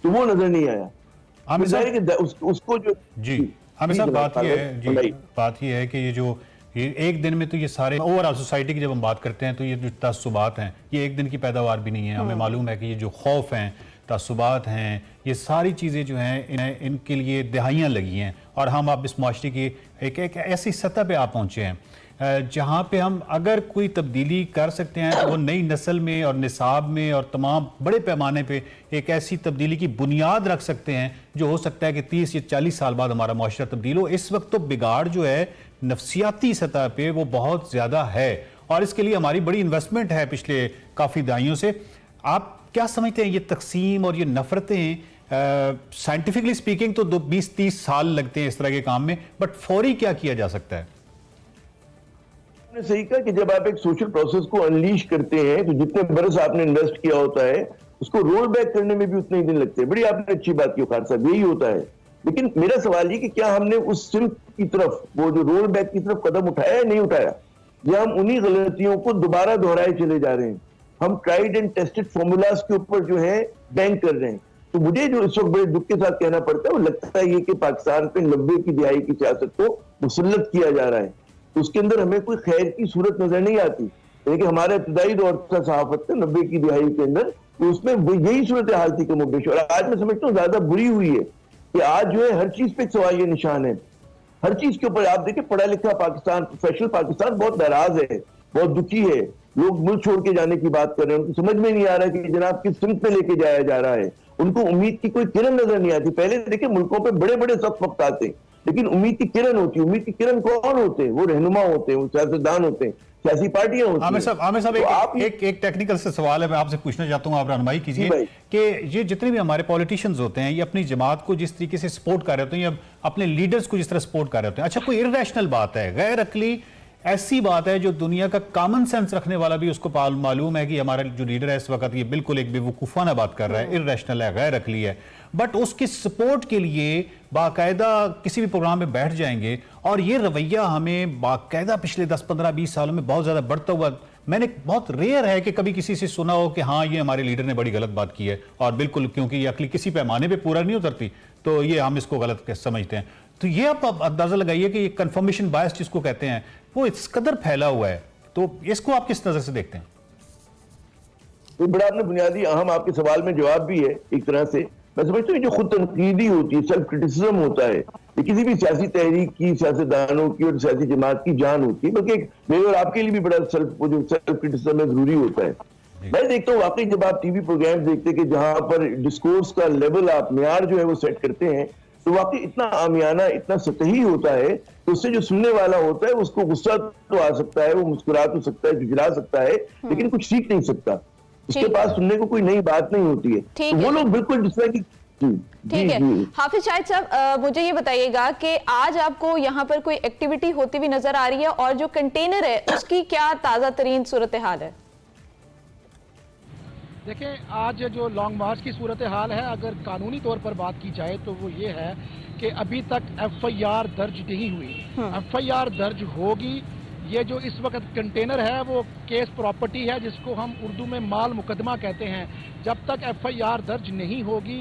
तो वो नजर नहीं आया। आमिर साहब उसको जो जी आमिर साहब बात ये है कि ये एक दिन में तो ये सारे ओवरऑल सोसाइटी की जब हम बात करते हैं तो ये जो तसुबात हैं ये एक दिन की पैदावार भी नहीं है। हमें मालूम है कि ये जो खौफ हैं, तसुबात हैं, ये सारी चीज़ें जो हैं इनके लिए दहाइयाँ लगी हैं और हम अब इस माशरे की एक ऐसी सतह पे आप पहुँचे हैं जहाँ पे हम अगर कोई तब्दीली कर सकते हैं तो वो नई नस्ल में और निसाब में और तमाम बड़े पैमाने पे एक ऐसी तब्दीली की बुनियाद रख सकते हैं जो हो सकता है कि 30 या 40 साल बाद हमारा माशरा तब्दील हो। इस वक्त तो बिगाड़ जो है नफ्सियाती सतह पे वो बहुत ज़्यादा है और इसके लिए हमारी बड़ी इन्वेस्टमेंट है पिछले काफ़ी दहाइयों से। आप क्या समझते हैं ये तकसीम और ये नफरतें, साइंटिफिकली स्पीकिंग तो 20-30 साल लगते हैं इस तरह के काम में, बट फौरी क्या किया जा सकता है? आपने सही कहा कि जब आप एक सोशल प्रोसेस को अनलीश करते हैं तो जितने बरस आपने इन्वेस्ट किया होता है उसको रोल बैक करने में भी उतने ही दिन लगते हैं। बड़ी आपने अच्छी बात की खान साहब, यही होता है। लेकिन मेरा सवाल ये कि क्या हमने उस सिर्फ की तरफ, वो जो रोल बैक की तरफ कदम उठाया या नहीं उठाया, या हम उन्हीं गलतियों को दोबारा दोहराए चले जा रहे हैं? हम ट्राइड एंड टेस्टेड फॉर्मूलाज के ऊपर जो है बैंक कर रहे हैं। तो मुझे जो इस वक्त बड़े दुख के साथ कहना पड़ता है वो लगता है ये कि पाकिस्तान पे 90 की दिहाई की सियासत को मुसल्लत किया जा रहा है, तो उसके अंदर हमें कोई खैर की सूरत नजर नहीं आती। लेकिन हमारा इब्तदाई दौर था सहाफत का 90 की दिहाई के अंदर, तो उसमें यही सूरत हाल थी कमो बेश। और आज मैं समझता हूँ ज्यादा बुरी हुई है कि आज जो है हर चीज पे एक सवाल ये निशान है, हर चीज के ऊपर। आप देखिए पढ़ा लिखा पाकिस्तान, प्रोफेशनल पाकिस्तान बहुत नाराज है, बहुत दुखी है। लोग मुल्क छोड़ के जाने की बात कर रहे हैं, उनको समझ में नहीं आ रहा कि जनाब किस सिमत पे लेके जाया जा रहा है। उनको उम्मीद की कोई किरण नजर नहीं आती। पहले देखिए मुल्कों पे बड़े बड़े सख्त वक्त आते हैं लेकिन उम्मीद की किरण होती है। उम्मीद की किरण कौन होते हैं? वो रहनुमा होते हैं, वो सियासतदान होते हैं, सियासी पार्टियां होती हैं। आमिर साहब एक टेक्निकल से सवाल है, मैं आपसे पूछना चाहता हूं, आप रहनुमाई कीजिए कि ये जितने भी हमारे पॉलिटिशियंस होते हैं ये अपनी जमात को जिस तरीके से सपोर्ट कर रहे होते हैं या अपने लीडर्स को जिस तरह सपोर्ट कर रहे होते हैं, अच्छा कोई इररेशनल बात है, गैर अकली ऐसी बात है जो दुनिया का कॉमन सेंस रखने वाला भी उसको मालूम है कि हमारा जो लीडर है इस वक्त ये बिल्कुल एक बेवकूफ़ाना बात कर रहा है, इररेशनल है, गैर अकली है, बट उसकी सपोर्ट के लिए बाकायदा किसी भी प्रोग्राम में बैठ जाएंगे और ये रवैया हमें बाकायदा पिछले 10-15-20 सालों में बहुत ज़्यादा बढ़ता हुआ, मैंने बहुत रेयर है कि कभी किसी से सुना हो कि हाँ ये हमारे लीडर ने बड़ी गलत बात की है और बिल्कुल क्योंकि ये अकली किसी पैमाने पे पूरा नहीं उतरती तो ये हम इसको गलत समझते हैं। तो ये आप अंदाजा लगाइए कि ये कंफर्मेशन बायस जिसको कहते हैं वो इस कदर फैला हुआ है, तो इसको आप किस नजर से देखते हैं? तो बड़ा आपने बुनियादी अहम आपके सवाल में जवाब भी है एक तरह से। मैं समझता हूँ जो खुद तनकीदी होती है, सेल्फ क्रिटिसिज्म होता है, ये किसी भी सियासी तहरीक की, सियासतदानों की और सियासी जमात की जान होती है, बल्कि मेरे और आपके लिए भी बड़ा सेल्फ क्रिटिसिज्म है, जरूरी होता है। मैं देखता हूँ वाकई जब आप टीवी प्रोग्राम देखते हैं कि जहां पर डिस्कोर्स का लेवल आप म्यार जो है वो सेट करते हैं, तो वाकई इतना आमियाना, इतना सतही होता है तो उससे जो सुनने वाला होता है उसको गुस्सा तो आ सकता है, वो मुस्कुरा तो सकता है, झुझला सकता है, लेकिन कुछ सीख नहीं सकता। उसके पास सुनने को कोई नई बात नहीं होती है। तो वो लोग बिल्कुल जिस तरह की ठीक है। हाफिज शाहिद साहब, मुझे ये बताइएगा कि आज आपको यहाँ पर कोई एक्टिविटी होती हुई नजर आ रही है और जो कंटेनर है उसकी क्या ताजा तरीन सूरत हाल है? देखिए, आज जो लॉन्ग मार्च की सूरत हाल है, अगर कानूनी तौर पर बात की जाए तो वो ये है कि अभी तक FIR दर्ज नहीं हुई। FIR दर्ज होगी। ये जो इस वक्त कंटेनर है वो केस प्रॉपर्टी है, जिसको हम उर्दू में माल मुकदमा कहते हैं। जब तक FIR दर्ज नहीं होगी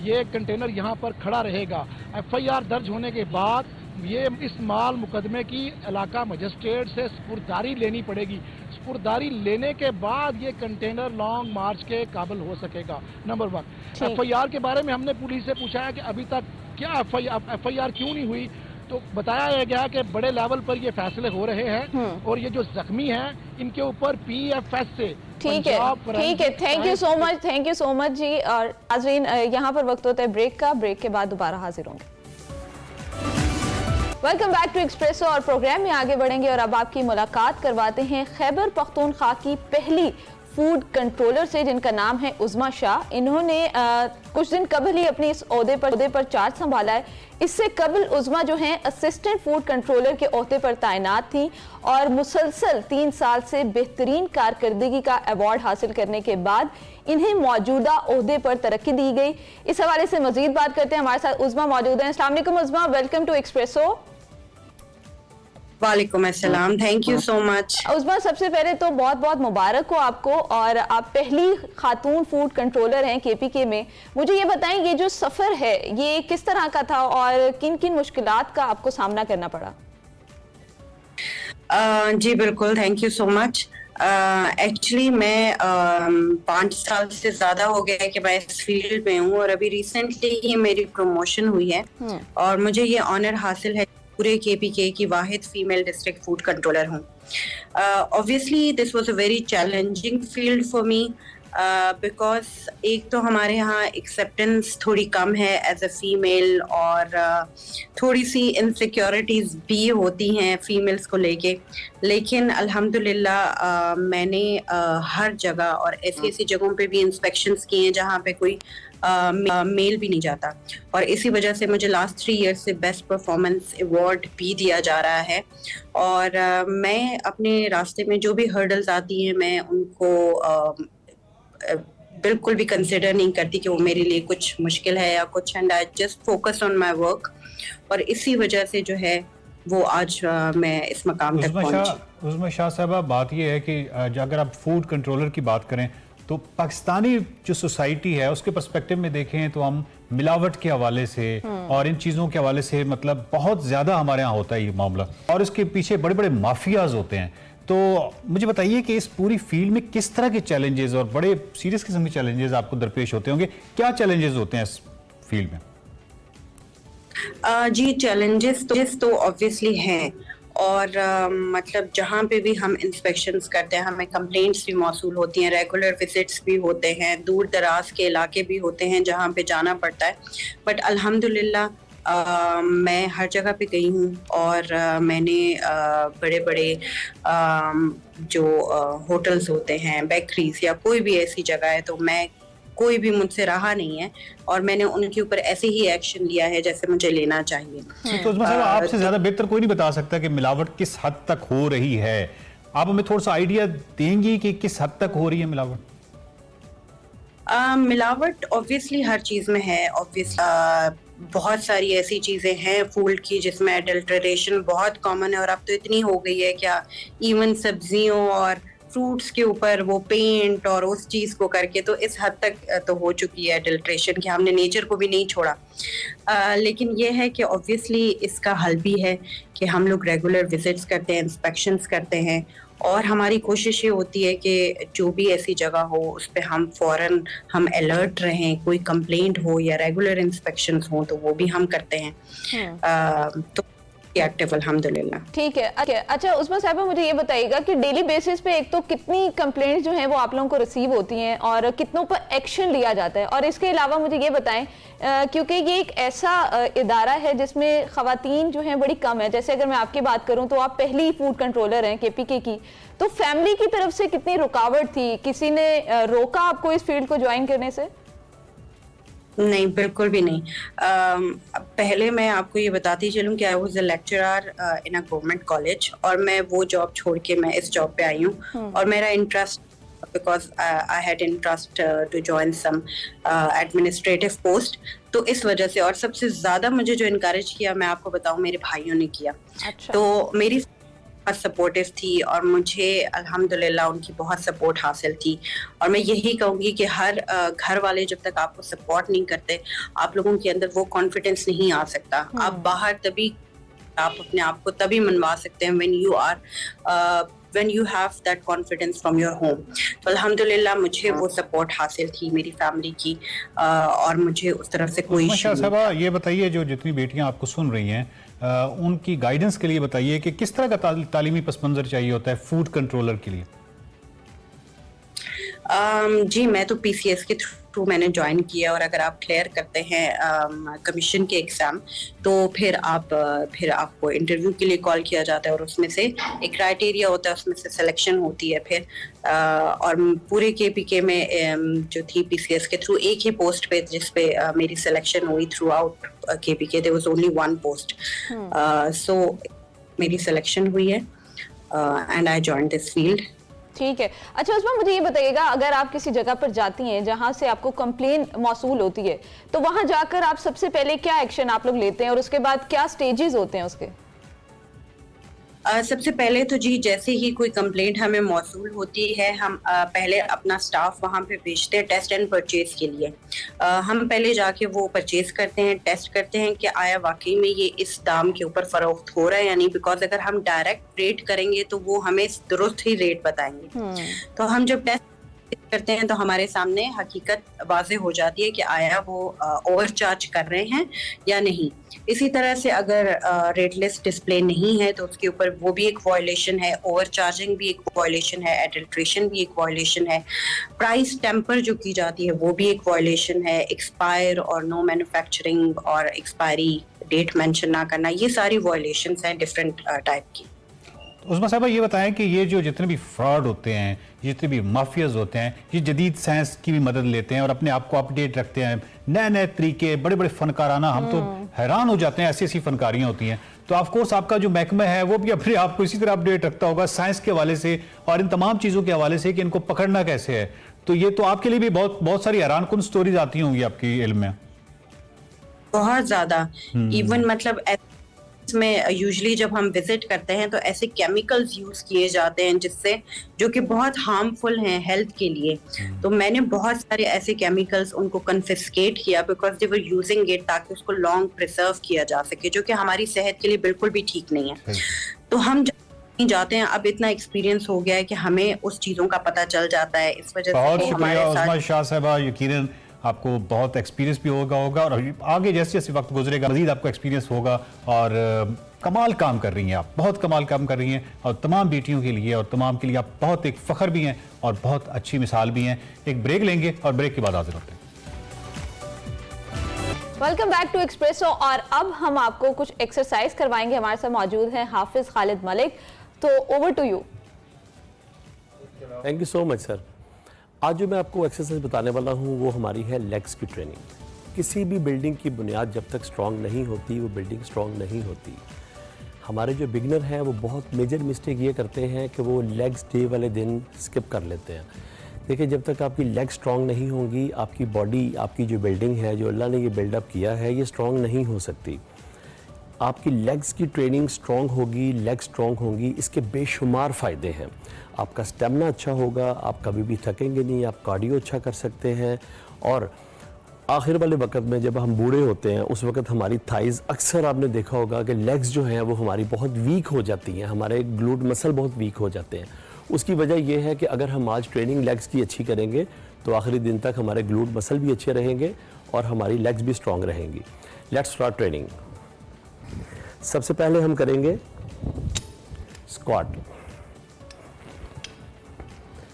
ये कंटेनर यहाँ पर खड़ा रहेगा। FIR दर्ज होने के बाद ये इस माल मुकदमे की इलाका मजिस्ट्रेट से स्पुर्दारी लेनी पड़ेगी। स्पुर्दारी लेने के बाद ये कंटेनर लॉन्ग मार्च के काबिल हो सकेगा। नंबर 1। FIR के बारे में हमने पुलिस से पूछा है कि अभी तक क्या FIR क्यों नहीं हुई, तो बताया गया कि बड़े लेवल पर ये फैसले हो रहे हैं और ये जो जख्मी हैं इनके ऊपर PFS से। ठीक है। थैंक यू सो मच जी। और नाज़रीन, यहाँ पर वक्त होता है ब्रेक का। ब्रेक के बाद दोबारा हाजिर होंगे। वेलकम बैक टू एक्सप्रेसो और प्रोग्राम में आगे बढ़ेंगे और अब आपकी मुलाकात करवाते हैं खैबर पख्तूनख्वा की पहली फूड कंट्रोलर से, जिनका नाम है उज़मा शाह। इन्होंने कुछ दिन कबल ही अपनी इस ओहदे पर चार्ज संभाला है। इससे कबल उज़मा जो हैं असिस्टेंट फूड कंट्रोलर के ओहदे पर तैनात थी और मुसलसल 3 साल से बेहतरीन कारकर्दगी का अवार्ड हासिल करने के बाद इन्हें मौजूदा ओहदे पर तरक्की दी गई। इस हवाले से मजीद बात करते हैं। हमारे साथ उज़मा मौजूद हैं। अस्सलाम वालेकुम उज़मा, वेलकम टू एक्सप्रेसो। वालेकुम अस्सलाम, thank you so much. Uzma, सबसे पहले तो बहुत बहुत मुबारक हो आपको, और आप पहली खातून फूड कंट्रोलर हैं KPK में। मुझे ये बताएं, ये जो सफ़र है ये किस तरह का था और किन किन मुश्किलात का आपको सामना करना पड़ा? जी बिल्कुल, thank you so much. Actually मैं 5 साल से ज़्यादा हो गया है कि मैं इस फील्ड में हूँ और अभी रिसेंटली ही मेरी प्रमोशन हुई है और मुझे ये ऑनर हासिल है पूरे KPK की वाहिद फीमेल डिस्ट्रिक्ट फूड कंट्रोलर हूँ। Obviously this was a very challenging field for me because एक तो हमारे यहाँ एक्सेप्टेंस थोड़ी कम है एज अ फीमेल और थोड़ी सी इनसिक्योरिटीज़ भी होती हैं फीमेल्स को लेके, लेकिन अल्हम्दुलिल्लाह मैंने हर जगह और ऐसी जगहों पे भी इंस्पेक्शंस किए हैं जहाँ पे कोई मेल भी नहीं जाता और इसी वजह से मुझे लास्ट 3 इयर्स से बेस्ट परफॉर्मेंस अवार्ड भी दिया जा रहा है। और मैं अपने रास्ते में जो भी हर्डल्स आती हैं मैं उनको बिल्कुल भी कंसिडर नहीं करती कि वो मेरे लिए कुछ मुश्किल है या कुछ, and I just focus on my work और इसी वजह से जो है वो आज मैं इस मकाम तक पहुंची। उज़मा शाह साहबा, बात ये है कि अगर आप फूड कंट्रोलर की बात करें तो पाकिस्तानी जो सोसाइटी है उसके पर्सपेक्टिव में देखें तो हम मिलावट के हवाले से और इन चीज़ों के हवाले से मतलब बहुत ज़्यादा हमारे यहाँ होता है ये मामला और इसके पीछे बड़े बड़े माफियाज होते हैं। तो मुझे बताइए कि इस पूरी फील्ड में किस तरह के चैलेंजेस और बड़े सीरियस किस्म के चैलेंजेस आपको दरपेश होते होंगे, क्या चैलेंजेस होते हैं इस फील्ड में? जी चैलेंजेस तो ऑब्वियसली हैं और मतलब जहाँ पे भी हम इंस्पेक्शंस करते हैं हमें कंप्लेंट्स भी मौसूल होती हैं, रेगुलर विजिट्स भी होते हैं, दूर दराज के इलाके भी होते हैं जहाँ पे जाना पड़ता है, बट अल्हम्दुलिल्लाह मैं हर जगह पे गई हूँ और मैंने बड़े बड़े जो होटल्स होते हैं, बेकरीज या कोई भी ऐसी जगह है तो मैं कोई भी मुझसे रहा नहीं है और मैंने उनके ऊपर ऐसे ही एक्शन लिया है जैसे मुझे लेना चाहिए। तो आपसे ज्यादा बेहतर कोई नहीं बता सकता कि मिलावट किस हद तक हो रही है, आप हमें थोड़ा सा आइडिया देंगी कि किस हद तक हो रही है मिलावट? मिलावट ऑब्वियसली हर चीज में है, ऑब्वियसली बहुत सारी ऐसी चीजें हैं फूड की जिसमें एडल्ट्रेशन बहुत कॉमन है और अब तो इतनी हो गई है क्या इवन सब्जियों और फ्रूट्स के ऊपर वो पेंट और उस चीज को करके, तो इस हद तक तो हो चुकी है अडल्ट्रेशन कि हमने नेचर को भी नहीं छोड़ा। लेकिन ये है कि ऑब्वियसली इसका हल भी है कि हम लोग रेगुलर विजिट्स करते हैं, इंस्पेक्शंस करते हैं, और हमारी कोशिश ये होती है कि जो भी ऐसी जगह हो उस पे हम फौरन हम अलर्ट रहें, कोई कंप्लेंट हो या रेगुलर इंस्पेक्शंस हो तो वो भी हम करते हैं। तो एक्टिव अल्हम्दुलिल्लाह। ठीक है। अच्छा उस्मा साहिबा, मुझे ये बताइएगा कि डेली बेसिस पे एक तो कितनी कंप्लेंट्स जो हैं वो आप लोगों को रिसीव होती हैं और कितनों पर एक्शन लिया जाता है, और इसके अलावा मुझे ये बताएं क्योंकि ये एक ऐसा इदारा है जिसमें खवातीन जो हैं बड़ी कम है, जैसे अगर मैं आपकी बात करूं तो आप पहली फूड कंट्रोलर हैं KPK की, तो फैमिली की तरफ से कितनी रुकावट थी? किसी ने रोका आपको इस फील्ड को ज्वाइन करने से? नहीं, बिल्कुल भी नहीं। पहले मैं आपको ये बताती चलूं कि I was a lecturer in a government college, और मैं वो जॉब छोड़ के मैं इस जॉब पे आई हूँ, और मेरा interest because I had interest to join some administrative post, तो इस वजह से। और सबसे ज्यादा मुझे जो इनकरेज किया, मैं आपको बताऊं, मेरे भाइयों ने किया। अच्छा। तो मेरी सपोर्टिव थी और मुझे अल्हम्दुलिल्लाह उनकी बहुत सपोर्ट हासिल थी। और मैं यही कहूंगी कि हर घर वाले जब तक आपको सपोर्ट नहीं करते, आप लोगों के अंदर वो कॉन्फिडेंस नहीं आ सकता। आप बाहर तभी आप अपने आप को तभी मनवा सकते हैं when you have that confidence from your home। तो अल्हम्दुलिल्लाह मुझे वो सपोर्ट हासिल थी मेरी फैमिली की, और मुझे उस तरफ से कोई इशू नहीं। ये बताइए, जो जितनी बेटियां आपको सुन रही हैं उनकी गाइडेंस के लिए बताइए कि किस तरह का तालीमी पस मंजर चाहिए होता है फूड कंट्रोलर के लिए? जी, मैं तो PCS के थ्रू मैंने ज्वाइन किया, और अगर आप क्लियर करते हैं कमीशन के एग्जाम तो फिर आपको इंटरव्यू के लिए कॉल किया जाता है, और उसमें से एक क्राइटेरिया होता है, उसमें से सिलेक्शन होती है फिर। और पूरे KPK में जो थी PCS के थ्रू एक ही पोस्ट पे जिसपे मेरी सिलेक्शन हुई throughout KPK, there was only one post, so मेरी सिलेक्शन हुई है and I joined this field. ठीक है। अच्छा उसमें मुझे ये बताइएगा, अगर आप किसी जगह पर जाती हैं जहां से आपको कंप्लेन मौसूल होती है, तो वहां जाकर आप सबसे पहले क्या एक्शन आप लोग लेते हैं और उसके बाद क्या स्टेजेस होते हैं उसके? सबसे पहले तो जी, जैसे ही कोई कंप्लेंट हमें मौसूल होती है, हम पहले अपना स्टाफ वहाँ पे भेजते हैं टेस्ट एंड परचेज के लिए। हम पहले जाके वो परचेज करते हैं, टेस्ट करते हैं कि आया वाकई में ये इस दाम के ऊपर फरोख्त हो रहा है या नहीं, बिकॉज अगर हम डायरेक्ट रेट करेंगे तो वो हमें दुरुस्त ही रेट बताएंगे। तो हम जब टेस्ट करते हैं तो हमारे सामने हकीकत वाज़ेह हो जाती है कि आया वो ओवर चार्ज कर रहे हैं या नहीं। इसी तरह से अगर रेट लिस्ट डिस्प्ले नहीं है तो उसके ऊपर वो भी एक वायलेशन है, ओवर चार्जिंग भी एक वायलेशन है, एडल्ट्रेशन भी एक वायलेशन है, प्राइस टेम्पर जो की जाती है वो भी एक वायलेशन है, एक्सपायर और नो मैन्युफैक्चरिंग और एक्सपायरी डेट मेंशन ना करना, ये सारी वायलेशंस हैं डिफरेंट टाइप की। उस्मा साहबा, ये बताएं कि ये जो जितने भी फ्रॉड होते हैं, जितने भी माफियाज होते हैं, ये जदीद साइंस की भी मदद लेते हैं और अपने आप को अपडेट रखते हैं, नए नए तरीके, बड़े बड़े फनकाराना, हम तो हैरान हो जाते हैं, ऐसी ऐसी फनकारियाँ होती हैं। तो ऑफ कोर्स आपका जो महकमा है वो भी अपने आप को इसी तरह अपडेट रखता होगा साइंस के हवाले से और इन तमाम चीज़ों के हवाले से कि इनको पकड़ना कैसे है। तो ये तो आपके लिए भी बहुत सारी हैरान कुन स्टोरीज आती होंगी आपकी इल्म में। बहुत ज़्यादा, इवन मतलब में यूजुअली जब हम विजिट करते हैं तो ऐसे केमिकल्स यूज किए जाते हैं जिससे जो कि बहुत हार्मफुल हैं हेल्थ के लिए। तो मैंने बहुत सारे ऐसे केमिकल्स उनको कन्फिस्केट किया because they were using it, ताकि उसको लॉन्ग प्रिजर्व किया जा सके, जो कि हमारी सेहत के लिए बिल्कुल भी ठीक नहीं है। तो हम जाते हैं, अब इतना एक्सपीरियंस हो गया है कि हमें उस चीजों का पता चल जाता है। इस वजह से हमारे साथ शाह साहबा, यकीनन आपको बहुत एक्सपीरियंस भी होगा और आगे जैसे जैसे वक्त गुजरेगा मजीद आपको एक्सपीरियंस होगा। और कमाल काम कर रही हैं आप, बहुत कमाल काम कर रही हैं और तमाम बेटियों के लिए और तमाम के लिए आप बहुत एक फ़ख्र भी हैं और बहुत अच्छी मिसाल भी हैं। एक ब्रेक लेंगे और ब्रेक के बाद हाजिर होते हैं। Welcome back to Expresso. और अब हम आपको कुछ एक्सरसाइज करवाएंगे। हमारे साथ मौजूद हैं हाफिज खालिद मलिक, तो over to you. Thank you so much sir. आज जो मैं आपको एक्सरसाइज बताने वाला हूँ वो हमारी है लेग्स की ट्रेनिंग। किसी भी बिल्डिंग की बुनियाद जब तक स्ट्रॉन्ग नहीं होती वो बिल्डिंग स्ट्रॉन्ग नहीं होती। हमारे जो बिगनर हैं वो बहुत मेजर मिस्टेक ये करते हैं कि वो लेग्स डे वाले दिन स्किप कर लेते हैं। देखिए, जब तक आपकी लेग स्ट्रॉन्ग नहीं होंगी, आपकी बॉडी, आपकी जो बिल्डिंग है, जो अल्लाह ने ये बिल्डअप किया है, ये स्ट्रॉन्ग नहीं हो सकती। आपकी लेग्स की ट्रेनिंग स्ट्रॉन्ग होगी, लेग स्ट्रॉन्ग होंगी, इसके बेशुमार फ़ायदे हैं। आपका स्टेमिना अच्छा होगा, आप कभी भी थकेंगे नहीं, आप कार्डियो अच्छा कर सकते हैं। और आखिर वाले वक्त में जब हम बूढ़े होते हैं उस वक्त हमारी थाइज़, अक्सर आपने देखा होगा कि लेग्स जो हैं वो हमारी बहुत वीक हो जाती हैं, हमारे ग्लूट मसल बहुत वीक हो जाते हैं। उसकी वजह यह है कि अगर हम आज ट्रेनिंग लेग्स की अच्छी करेंगे तो आखिरी दिन तक हमारे ग्लूट मसल भी अच्छे रहेंगे और हमारी लेग्स भी स्ट्रॉन्ग रहेंगी। Let's start training. सबसे पहले हम करेंगे स्क्वाट।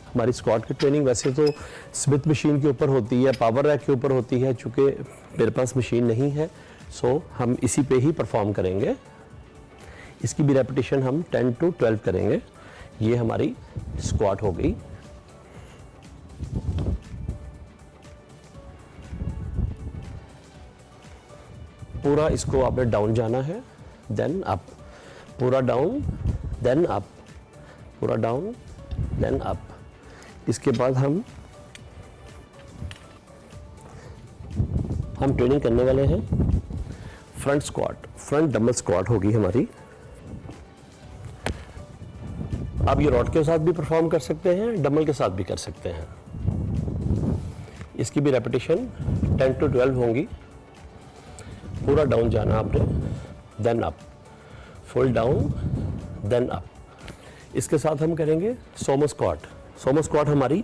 हमारी स्क्वाट की ट्रेनिंग वैसे तो स्मिथ मशीन के ऊपर होती है, पावर रैक के ऊपर होती है, चूँकि मेरे पास मशीन नहीं है सो हम इसी पे ही परफॉर्म करेंगे। इसकी भी रेपिटेशन हम 10 to 12 करेंगे। ये हमारी स्क्वाट हो गई। पूरा इसको आपने डाउन जाना है, देन अप, पूरा डाउन देन अप, पूरा डाउन देन अप। इसके बाद हम ट्रेनिंग करने वाले हैं front squat. Front double squat होगी हमारी। आप ये रॉड के साथ भी परफॉर्म कर सकते हैं, डबल के साथ भी कर सकते हैं। इसकी भी रेपिटेशन 10 to 12 होंगी। पूरा डाउन जाना आपने, then up, full down then up. इसके साथ हम करेंगे सोमो स्क्वाट। सोमो स्क्वाट हमारी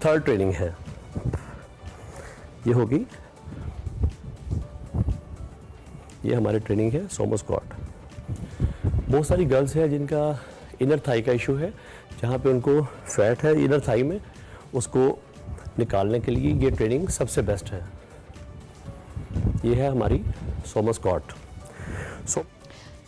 थर्ड ट्रेनिंग है। ये होगी, ये हमारी ट्रेनिंग है सोमो स्क्वाट। बहुत सारी गर्ल्स हैं जिनका इनर थाई का इशू है, जहाँ पे उनको फैट है इनर थाई में, उसको निकालने के लिए ये ट्रेनिंग सबसे बेस्ट है। ये है हमारी sumo squat.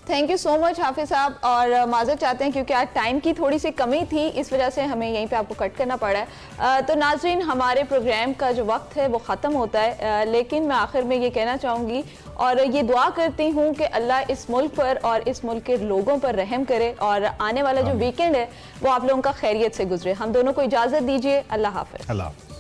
Thank you so much Hafiz साहब, और माजरत चाहते हैं क्योंकि आज टाइम की थोड़ी सी कमी थी, इस वजह से हमें यहीं पे आपको कट करना पड़ा है। तो नाजरीन, हमारे प्रोग्राम का जो वक्त है वो ख़त्म होता है, लेकिन मैं आखिर में ये कहना चाहूँगी और ये दुआ करती हूँ कि अल्लाह इस मुल्क पर और इस मुल्क के लोगों पर रहम करे और आने वाला जो वीकेंड है वो आप लोगों का खैरियत से गुजरे। हम दोनों को इजाज़त दीजिए। अल्लाह हाफ़िज़। अल्लाह हाफ़िज़।